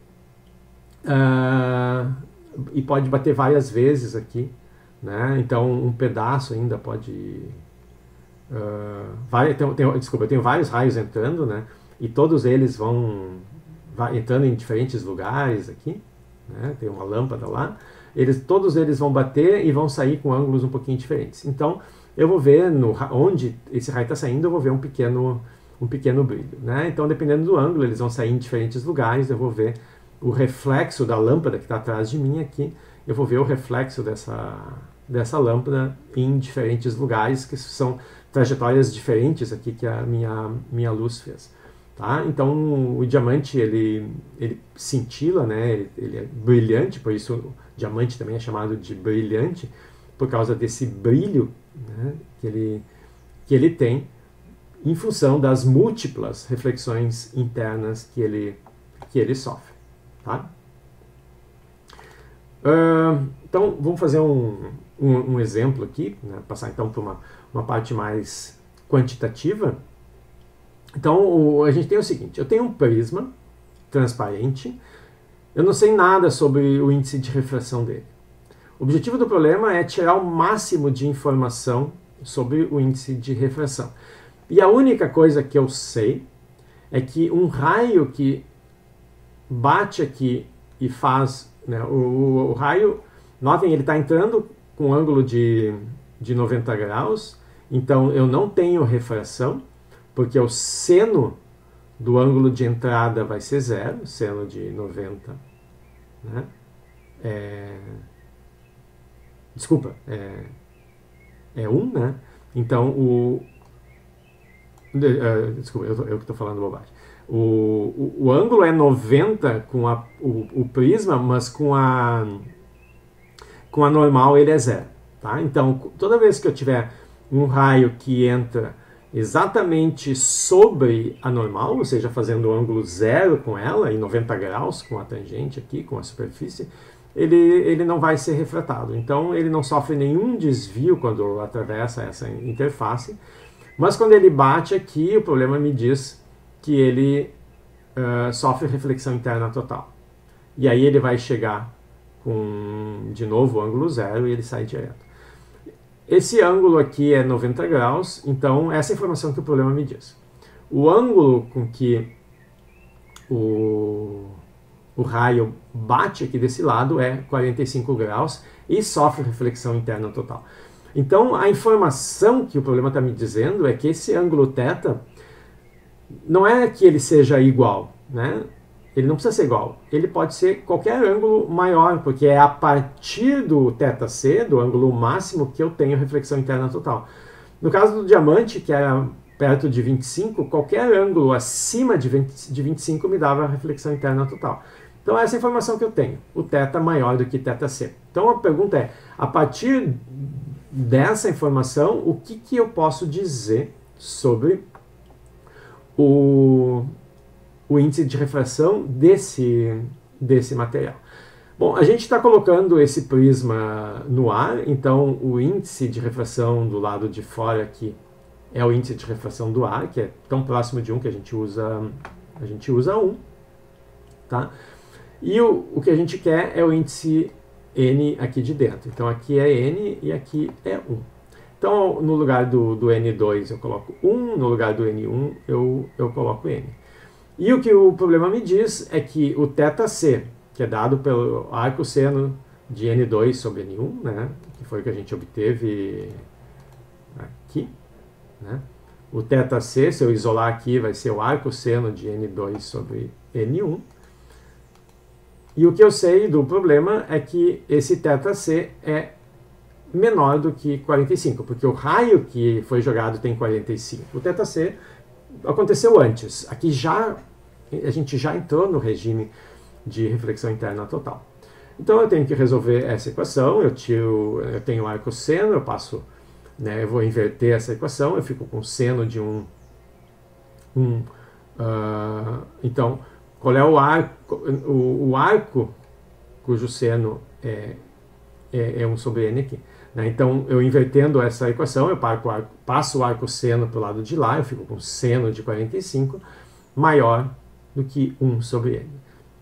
e pode bater várias vezes aqui, né? Então um pedaço ainda pode desculpa, eu tenho vários raios entrando, né? E todos eles vão entrando em diferentes lugares aqui, né? Tem uma lâmpada lá, todos eles vão bater e vão sair com ângulos um pouquinho diferentes. Então eu vou ver onde esse raio está saindo, eu vou ver um pequeno brilho, né? Então dependendo do ângulo eles vão sair em diferentes lugares, eu vou ver o reflexo da lâmpada que está atrás de mim aqui, eu vou ver o reflexo dessa lâmpada em diferentes lugares, que são trajetórias diferentes aqui que a minha luz fez. Tá? Então o diamante ele cintila, né? Ele é brilhante, por isso o diamante também é chamado de brilhante, por causa desse brilho, né, que ele tem em função das múltiplas reflexões internas que ele sofre. Tá? Então vamos fazer um exemplo aqui, né, passar então para uma parte mais quantitativa. Então a gente tem o seguinte: eu tenho um prisma transparente, eu não sei nada sobre o índice de refração dele. O objetivo do problema é tirar o máximo de informação sobre o índice de refração. E a única coisa que eu sei é que um raio que bate aqui e faz, né, o raio, notem, ele está entrando com um ângulo de 90 graus, então eu não tenho refração, porque o seno do ângulo de entrada vai ser zero, seno de 90, né? Desculpa, é 1, né? Então desculpa, eu que estou falando bobagem. O ângulo é 90 com o prisma, mas com a normal ele é zero, tá? Então toda vez que eu tiver um raio que entra exatamente sobre a normal, ou seja, fazendo o ângulo zero com ela, em 90 graus com a tangente aqui, com a superfície, ele não vai ser refratado. Então ele não sofre nenhum desvio quando atravessa essa interface, mas quando ele bate aqui, o problema me diz que ele sofre reflexão interna total. E aí ele vai chegar com, de novo, o ângulo zero e ele sai direto. Esse ângulo aqui é 90 graus, então essa é a informação que o problema me diz. O ângulo com que o raio bate aqui desse lado é 45 graus e sofre reflexão interna total. Então a informação que o problema está me dizendo é que esse ângulo θ não é que ele seja igual, né? ele não precisa ser igual, ele pode ser qualquer ângulo maior, porque é a partir do θc, do ângulo máximo, que eu tenho reflexão interna total. No caso do diamante, que era perto de 25, qualquer ângulo acima de 25 me dava reflexão interna total. Então essa é a informação que eu tenho, o θ maior do que θc. Então a pergunta é, a partir dessa informação, o que eu posso dizer sobre o índice de refração desse material? Bom, a gente está colocando esse prisma no ar, então o índice de refração do lado de fora aqui é o índice de refração do ar, que é tão próximo de 1 que a gente usa 1, tá? E o que a gente quer é o índice N aqui de dentro. Então aqui é N e aqui é 1. Então no lugar do N2 eu coloco 1, no lugar do N1 eu coloco N. E o que o problema me diz é que o θc, que é dado pelo arco seno de N2 sobre N1, né, que foi o que a gente obteve aqui, né? O θc, se eu isolar aqui, vai ser o arco seno de N2 sobre N1. E o que eu sei do problema é que esse θc é menor do que 45, porque o raio que foi jogado tem 45. O θc aconteceu antes. Aqui a gente já entrou no regime de reflexão interna total. Então eu tenho que resolver essa equação, eu tenho arco seno, eu passo, né, eu vou inverter essa equação, eu fico com seno de então, qual é o arco? O arco cujo seno é 1 sobre n aqui. Né? Então, eu invertendo essa equação, eu passo o arco seno para o lado de lá, eu fico com seno de 45 maior do que 1 sobre n.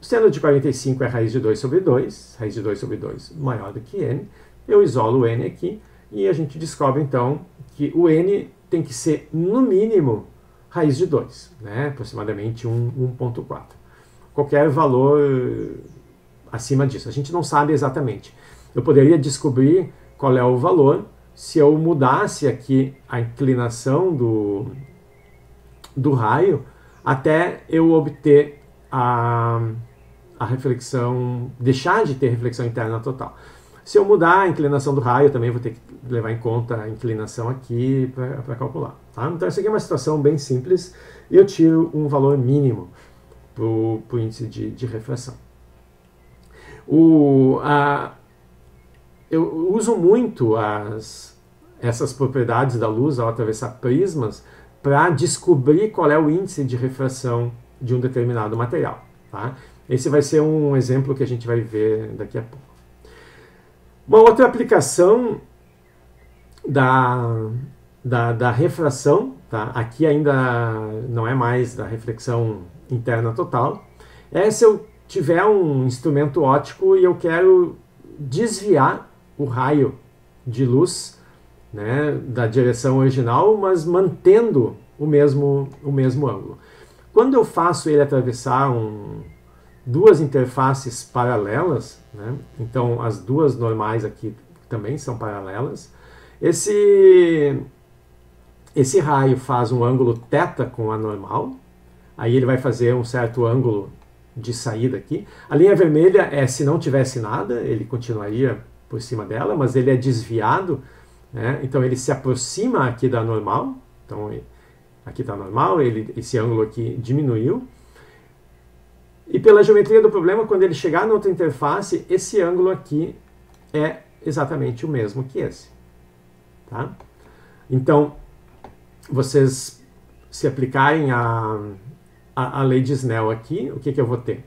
O seno de 45 é raiz de 2 sobre 2, raiz de 2 sobre 2 maior do que n. Eu isolo o n aqui e a gente descobre, então, que o n tem que ser, no mínimo, raiz de 2, né? Aproximadamente 1,4. Qualquer valor acima disso. A gente não sabe exatamente. Eu poderia descobrir qual é o valor se eu mudasse aqui a inclinação do raio até eu obter a reflexão, deixar de ter reflexão interna total. Se eu mudar a inclinação do raio, também vou ter que levar em conta a inclinação aqui para calcular. Tá? Então, essa aqui é uma situação bem simples e eu tiro um valor mínimo para o índice de refração. Eu uso muito essas propriedades da luz ao atravessar prismas para descobrir qual é o índice de refração de um determinado material. Tá? Esse vai ser um exemplo que a gente vai ver daqui a pouco. Uma outra aplicação da refração, tá? Aqui ainda não é mais da reflexão interna total, é se eu tiver um instrumento óptico e eu quero desviar o raio de luz, né, da direção original, mas mantendo o mesmo ângulo. Quando eu faço ele atravessar duas interfaces paralelas, né, então as duas normais aqui também são paralelas, esse raio faz um ângulo θ com a normal, aí ele vai fazer um certo ângulo de saída aqui. A linha vermelha é se não tivesse nada, ele continuaria por cima dela, mas ele é desviado, né? Então ele se aproxima aqui da normal, então aqui está normal, esse ângulo aqui diminuiu. E pela geometria do problema, quando ele chegar na outra interface, esse ângulo aqui é exatamente o mesmo que esse. Tá? Então, vocês se aplicarem a lei de Snell aqui, o que eu vou ter?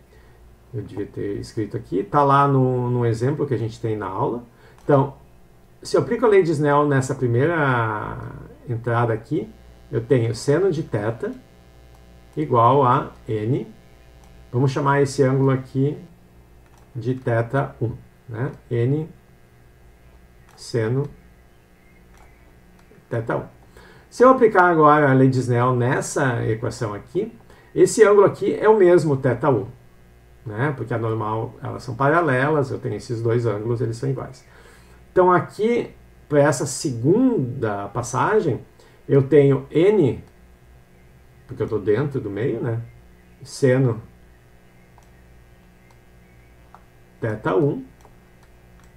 Eu devia ter escrito aqui, está lá no exemplo que a gente tem na aula. Então, se eu aplico a lei de Snell nessa primeira entrada aqui, eu tenho seno de θ igual a n. Vamos chamar esse ângulo aqui de θ1, né? N seno θ1. Se eu aplicar agora a lei de Snell nessa equação aqui, esse ângulo aqui é o mesmo θ1, né? Porque a normal, elas são paralelas, eu tenho esses dois ângulos, eles são iguais. Então aqui, para essa segunda passagem, eu tenho n, porque eu estou dentro do meio, né? Seno θ1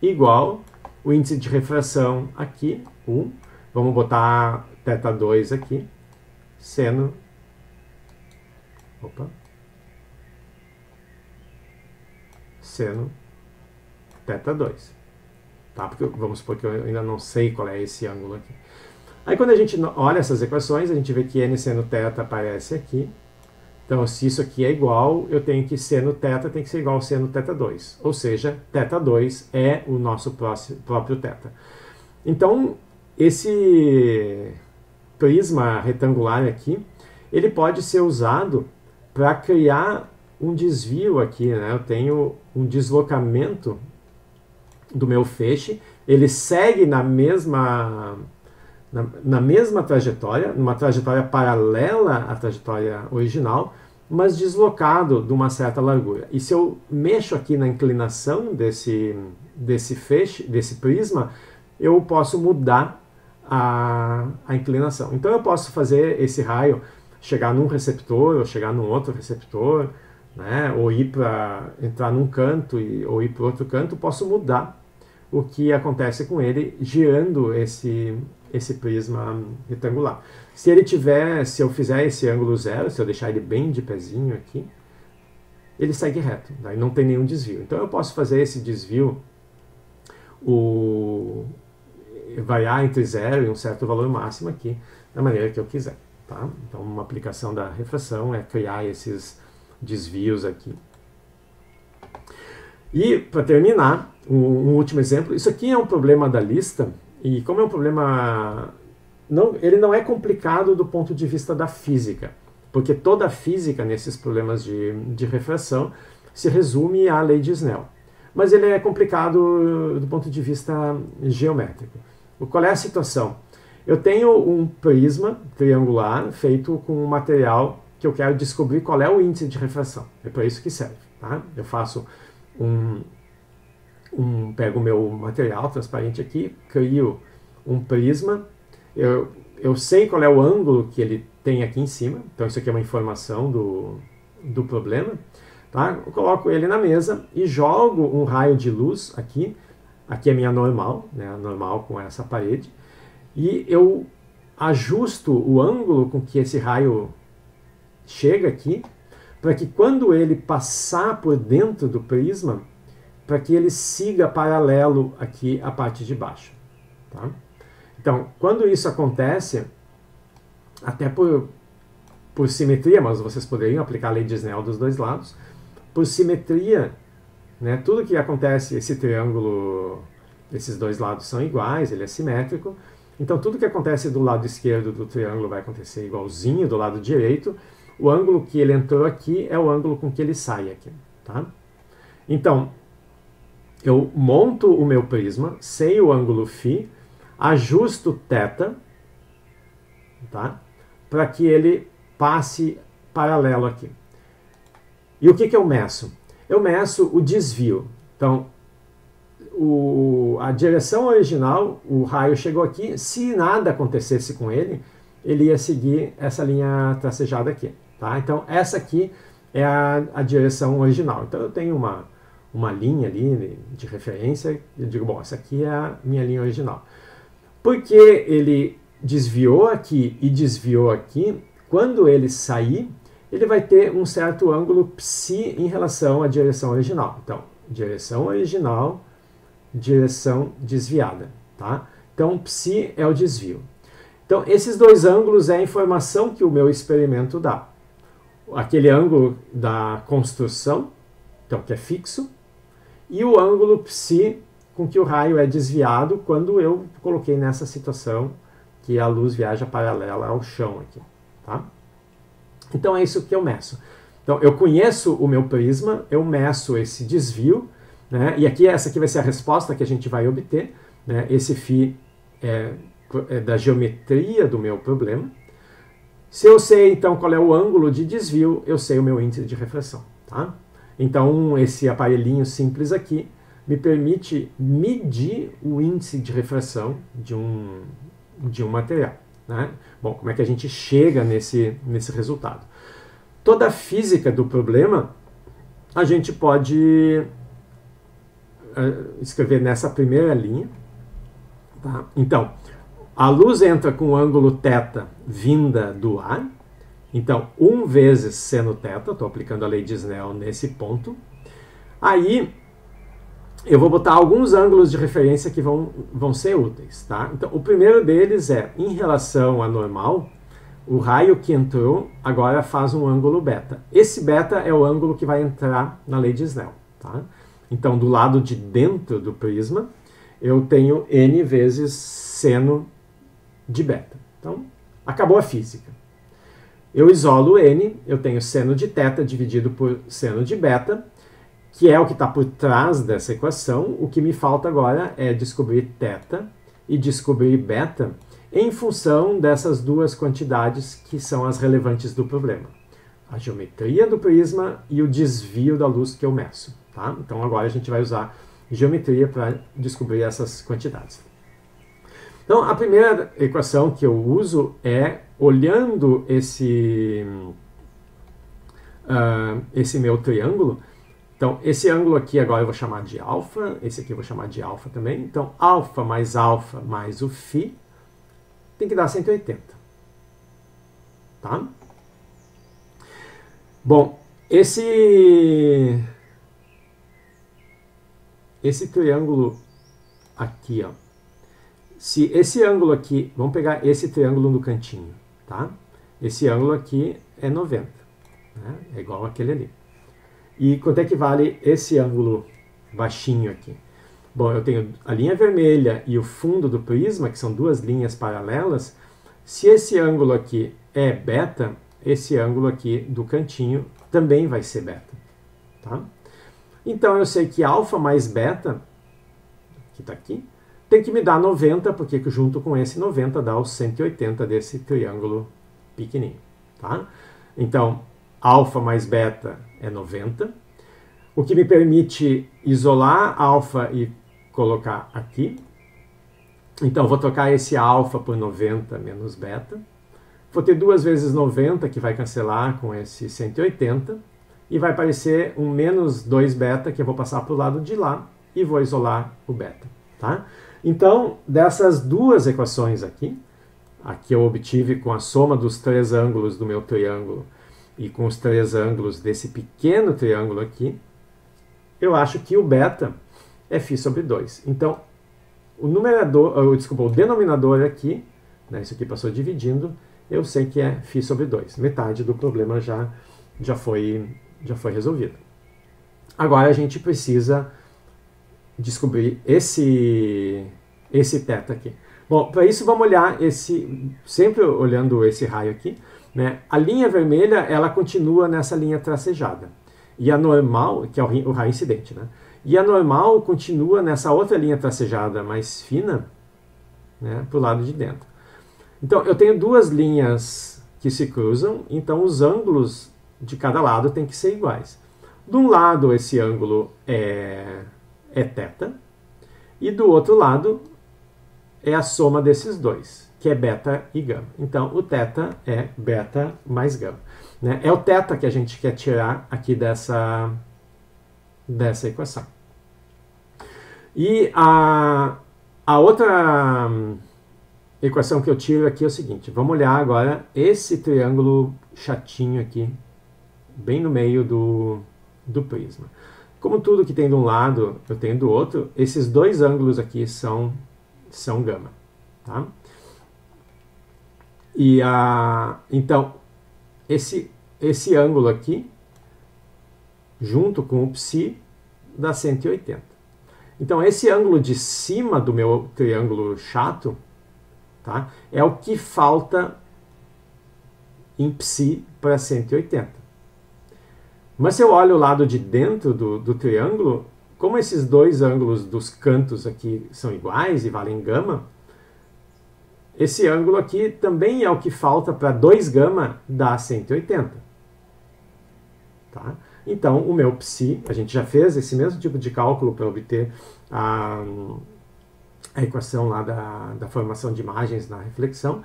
igual o índice de refração aqui, 1. Vamos botar θ2 aqui, seno, seno θ2. Tá? Porque vamos supor que eu ainda não sei qual é esse ângulo aqui. Aí quando a gente olha essas equações, a gente vê que n seno θ aparece aqui. Então, se isso aqui é igual, eu tenho que seno θ tem que ser igual ao seno θ2. Ou seja, θ2 é o nosso próprio θ. Então, esse prisma retangular aqui, ele pode ser usado para criar um desvio aqui, né? Eu tenho um deslocamento do meu feixe, ele segue na mesma trajetória, numa trajetória paralela à trajetória original, mas deslocado de uma certa largura. E se eu mexo aqui na inclinação desse feixe, desse prisma, eu posso mudar a inclinação. Então eu posso fazer esse raio chegar num receptor ou chegar num outro receptor, né? Ou entrar num canto ou ir para outro canto, posso mudar o que acontece com ele girando esse prisma retangular. Se eu fizer esse ângulo zero, se eu deixar ele bem de pezinho aqui, ele segue reto, daí não tem nenhum desvio. Então eu posso fazer esse desvio variar entre zero e um certo valor máximo aqui, da maneira que eu quiser. Tá? Então uma aplicação da refração é criar esses desvios aqui. E para terminar, um último exemplo. Isso aqui é um problema da lista, e como é um problema... ele não é complicado do ponto de vista da física, porque toda a física nesses problemas de refração se resume à lei de Snell. Mas ele é complicado do ponto de vista geométrico. Qual é a situação? Eu tenho um prisma triangular feito com um material que eu quero descobrir qual é o índice de refração. É para isso que serve. Tá? Eu faço pego o meu material transparente aqui, crio um prisma, eu sei qual é o ângulo que ele tem aqui em cima, então isso aqui é uma informação do problema, tá? Eu coloco ele na mesa e jogo um raio de luz aqui é minha normal, né? Normal com essa parede, e eu ajusto o ângulo com que esse raio chega aqui, para que quando ele passar por dentro do prisma, para que ele siga paralelo aqui à parte de baixo. Tá? Então, quando isso acontece, até por simetria, mas vocês poderiam aplicar a lei de Snell dos dois lados, por simetria, né, tudo que acontece, esse triângulo, esses dois lados são iguais, ele é simétrico, então tudo que acontece do lado esquerdo do triângulo vai acontecer igualzinho do lado direito, o ângulo que ele entrou aqui é o ângulo com que ele sai aqui. Tá? Então, eu monto o meu prisma, sei o ângulo φ, ajusto θ, tá? Para que ele passe paralelo aqui. E o que eu meço? Eu meço o desvio. Então, a direção original, o raio chegou aqui, se nada acontecesse com ele, ele ia seguir essa linha tracejada aqui. Tá? Então, essa aqui é a direção original. Então, eu tenho uma linha ali de referência, eu digo, bom, essa aqui é a minha linha original. Porque ele desviou aqui e desviou aqui, quando ele sair, ele vai ter um certo ângulo psi em relação à direção original. Então, direção original, direção desviada. Tá? Então, psi é o desvio. Então, esses dois ângulos é a informação que o meu experimento dá. Aquele ângulo da construção, então, que é fixo, e o ângulo psi com que o raio é desviado quando eu coloquei nessa situação que a luz viaja paralela ao chão aqui. Tá? Então é isso que eu meço. Então eu conheço o meu prisma, eu meço esse desvio, né? E aqui essa aqui vai ser a resposta que a gente vai obter. Né? Esse φ é da geometria do meu problema. Se eu sei então qual é o ângulo de desvio, eu sei o meu índice de refração. Tá? Então, esse aparelhinho simples aqui me permite medir o índice de refração de um material. Né? Bom, como é que a gente chega nesse resultado? Toda a física do problema a gente pode escrever nessa primeira linha. Tá? Então, a luz entra com o ângulo θ vinda do ar. Então, 1 vezes seno θ, estou aplicando a lei de Snell nesse ponto. Aí, eu vou botar alguns ângulos de referência que vão ser úteis. Tá? Então, o primeiro deles é, em relação à normal, o raio que entrou agora faz um ângulo beta. Esse beta é o ângulo que vai entrar na lei de Snell. Tá? Então, do lado de dentro do prisma, eu tenho n vezes seno de beta. Então, acabou a física. Eu isolo n, eu tenho seno de θ dividido por seno de beta, que é o que está por trás dessa equação. O que me falta agora é descobrir θ e descobrir beta em função dessas duas quantidades que são as relevantes do problema. A geometria do prisma e o desvio da luz que eu meço. Tá? Então agora a gente vai usar geometria para descobrir essas quantidades. Então a primeira equação que eu uso é, olhando esse meu triângulo. Então esse ângulo aqui agora eu vou chamar de alfa, esse aqui eu vou chamar de alfa também. Então alfa mais o φ tem que dar 180. Tá? Bom, esse triângulo aqui, ó. Se esse ângulo aqui, vamos pegar esse triângulo no cantinho, tá? Esse ângulo aqui é 90, né? É igual aquele ali. E quanto é que vale esse ângulo baixinho aqui? Bom, eu tenho a linha vermelha e o fundo do prisma, que são duas linhas paralelas. Se esse ângulo aqui é beta, esse ângulo aqui do cantinho também vai ser beta. Tá? Então eu sei que alfa mais beta, que está aqui, tem que me dar 90, porque junto com esse 90 dá os 180 desse triângulo pequenininho. Tá? Então, alfa mais beta é 90, o que me permite isolar alfa e colocar aqui. Então, vou trocar esse alfa por 90 menos beta. Vou ter 2 vezes 90, que vai cancelar com esse 180, e vai aparecer um menos 2 beta, que eu vou passar para o lado de lá, e vou isolar o beta. Tá? Então, dessas duas equações aqui eu obtive com a soma dos 3 ângulos do meu triângulo e com os 3 ângulos desse pequeno triângulo aqui, eu acho que o beta é φ sobre 2. Então, o denominador aqui, né, isso aqui passou dividindo, eu sei que é φ sobre 2. Metade do problema já foi resolvido. Agora a gente precisa descobrir esse θ aqui. Bom, para isso vamos olhar sempre olhando esse raio aqui, né? A linha vermelha, ela continua nessa linha tracejada. E a normal, que é o raio incidente, né? E a normal continua nessa outra linha tracejada mais fina, né, para o lado de dentro. Então, eu tenho duas linhas que se cruzam, então os ângulos de cada lado têm que ser iguais. De um lado, esse ângulo é θ, e do outro lado é a soma desses dois, que é beta e gama. Então, o θ é beta mais gama. Né? É o θ que a gente quer tirar aqui dessa equação. E a outra equação que eu tiro aqui é o seguinte. Vamos olhar agora esse triângulo chatinho aqui, bem no meio do prisma. Como tudo que tem de um lado eu tenho do outro, esses dois ângulos aqui são gama. Tá? E então, esse ângulo aqui, junto com o ψ, dá 180. Então, esse ângulo de cima do meu triângulo chato, tá, é o que falta em ψ para 180. Mas se eu olho o lado de dentro do triângulo, como esses dois ângulos dos cantos aqui são iguais e valem gama, esse ângulo aqui também é o que falta para 2 gama dar 180. Tá? Então, o meu ψ, a gente já fez esse mesmo tipo de cálculo para obter a equação lá da formação de imagens na reflexão.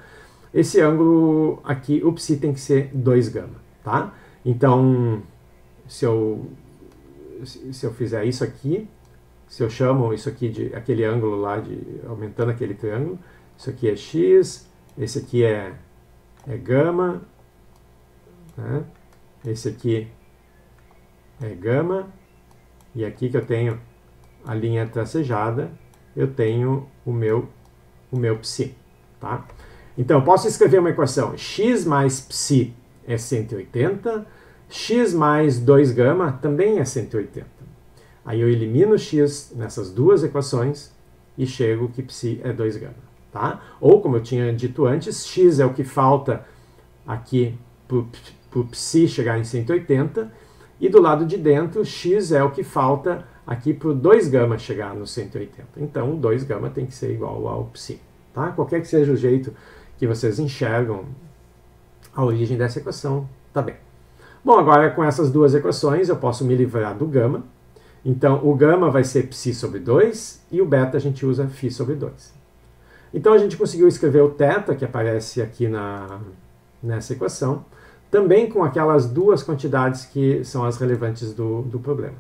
Esse ângulo aqui, o ψ tem que ser 2 gama. Tá? Então, se eu fizer isso aqui, se eu chamo isso aqui de aquele ângulo lá, aumentando aquele triângulo, isso aqui é x, esse aqui é gama, né? Esse aqui é gama, e aqui que eu tenho a linha tracejada, eu tenho o meu psi, tá? Então, eu posso escrever uma equação, x mais psi é 180, x mais 2 gama também é 180. Aí eu elimino x nessas duas equações e chego que psi é 2 gama, tá? Ou, como eu tinha dito antes, x é o que falta aqui para o psi chegar em 180, e do lado de dentro, x é o que falta aqui para o 2 gama chegar no 180. Então, o 2 gama tem que ser igual ao psi, tá? Qualquer que seja o jeito que vocês enxergam a origem dessa equação, tá bem. Bom, agora com essas duas equações eu posso me livrar do gama. Então, o gama vai ser psi sobre 2 e o beta a gente usa φ sobre 2. Então, a gente conseguiu escrever o θ, que aparece aqui nessa equação, também com aquelas duas quantidades que são as relevantes do problema.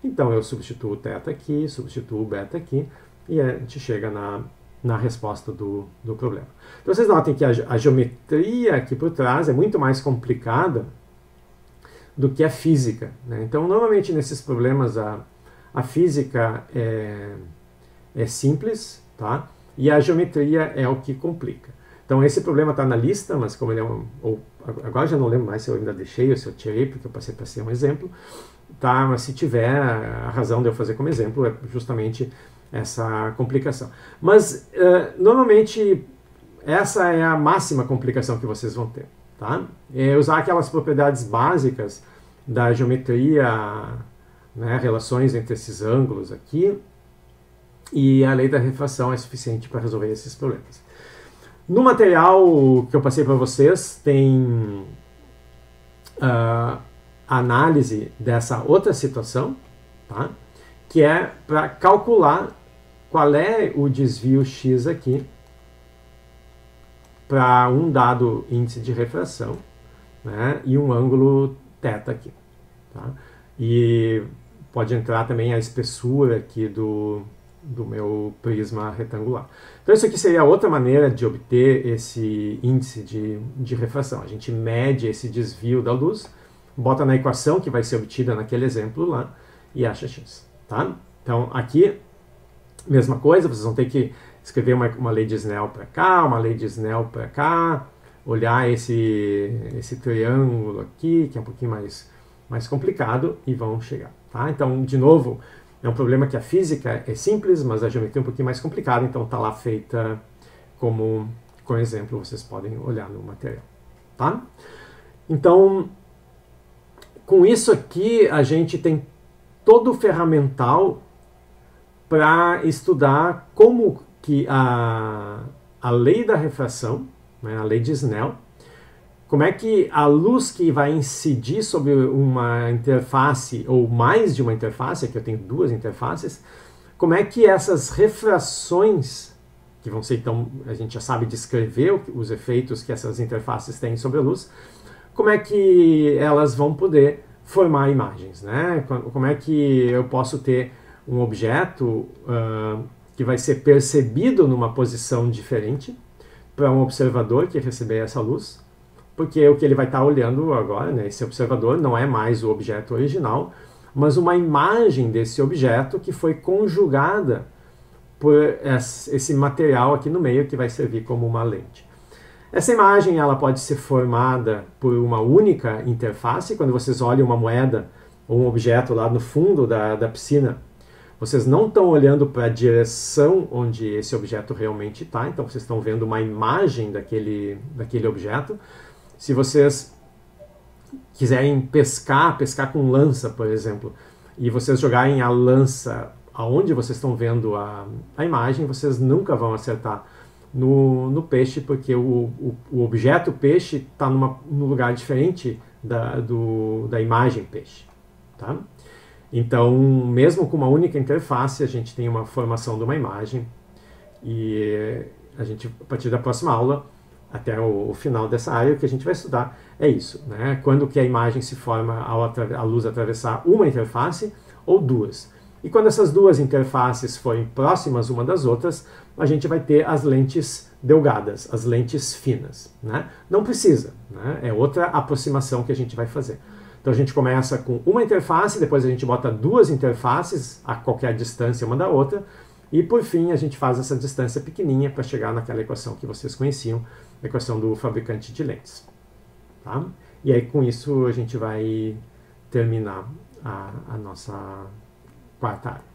Então, eu substituo o θ aqui, substituo o beta aqui, e a gente chega na resposta do problema. Então, vocês notem que a geometria aqui por trás é muito mais complicada do que a física, né? Então, normalmente nesses problemas a física é simples, tá? E a geometria é o que complica. Então, esse problema está na lista, mas como ele é agora já não lembro mais se eu ainda deixei ou se eu tirei, porque eu passei para ser um exemplo, tá? Mas se tiver, a razão de eu fazer como exemplo é justamente essa complicação. Mas, normalmente, essa é a máxima complicação que vocês vão ter, tá? É usar aquelas propriedades básicas da geometria, né, relações entre esses ângulos aqui, e a lei da refração é suficiente para resolver esses problemas. No material que eu passei para vocês, tem análise dessa outra situação, tá? Que é para calcular qual é o desvio x aqui para um dado índice de refração, né, e um ângulo θ aqui. Tá? E pode entrar também a espessura aqui do meu prisma retangular. Então isso aqui seria outra maneira de obter esse índice de refração. A gente mede esse desvio da luz, bota na equação que vai ser obtida naquele exemplo lá e acha x. Tá? Então aqui, mesma coisa, vocês vão ter que escrever uma lei de Snell para cá, uma lei de Snell para cá, olhar esse triângulo aqui, que é um pouquinho mais complicado, e vão chegar. Tá? Então, de novo, é um problema que a física é simples, mas a geometria é um pouquinho mais complicada, então está lá feita como exemplo, vocês podem olhar no material. Tá? Então, com isso aqui, a gente tem todo o ferramental para estudar como que a lei da refração, né, a lei de Snell, como é que a luz que vai incidir sobre uma interface, ou mais de uma interface, aqui eu tenho duas interfaces, como é que essas refrações, que vão ser então, a gente já sabe descrever os efeitos que essas interfaces têm sobre a luz, como é que elas vão poder formar imagens, né? Como é que eu posso ter um objeto que vai ser percebido numa posição diferente para um observador que receber essa luz, porque o que ele vai estar olhando agora, né, esse observador, não é mais o objeto original, mas uma imagem desse objeto que foi conjugada por esse material aqui no meio que vai servir como uma lente. Essa imagem ela pode ser formada por uma única interface. Quando vocês olham uma moeda ou um objeto lá no fundo da piscina, vocês não estão olhando para a direção onde esse objeto realmente está, então vocês estão vendo uma imagem daquele objeto. Se vocês quiserem pescar com lança, por exemplo, e vocês jogarem a lança aonde vocês estão vendo a imagem, vocês nunca vão acertar no peixe, porque o objeto peixe está num lugar diferente da imagem peixe. Tá? Então, mesmo com uma única interface, a gente tem uma formação de uma imagem, e a gente, a partir da próxima aula, até o final dessa área, o que a gente vai estudar é isso, né? Quando que a imagem se forma ao a luz atravessar uma interface ou duas. E quando essas duas interfaces forem próximas uma das outras, a gente vai ter as lentes delgadas, as lentes finas, né? Não precisa, né? É outra aproximação que a gente vai fazer. Então a gente começa com uma interface, depois a gente bota duas interfaces a qualquer distância uma da outra, e por fim a gente faz essa distância pequenininha para chegar naquela equação que vocês conheciam, a equação do fabricante de lentes. Tá? E aí com isso a gente vai terminar a nossa quarta área.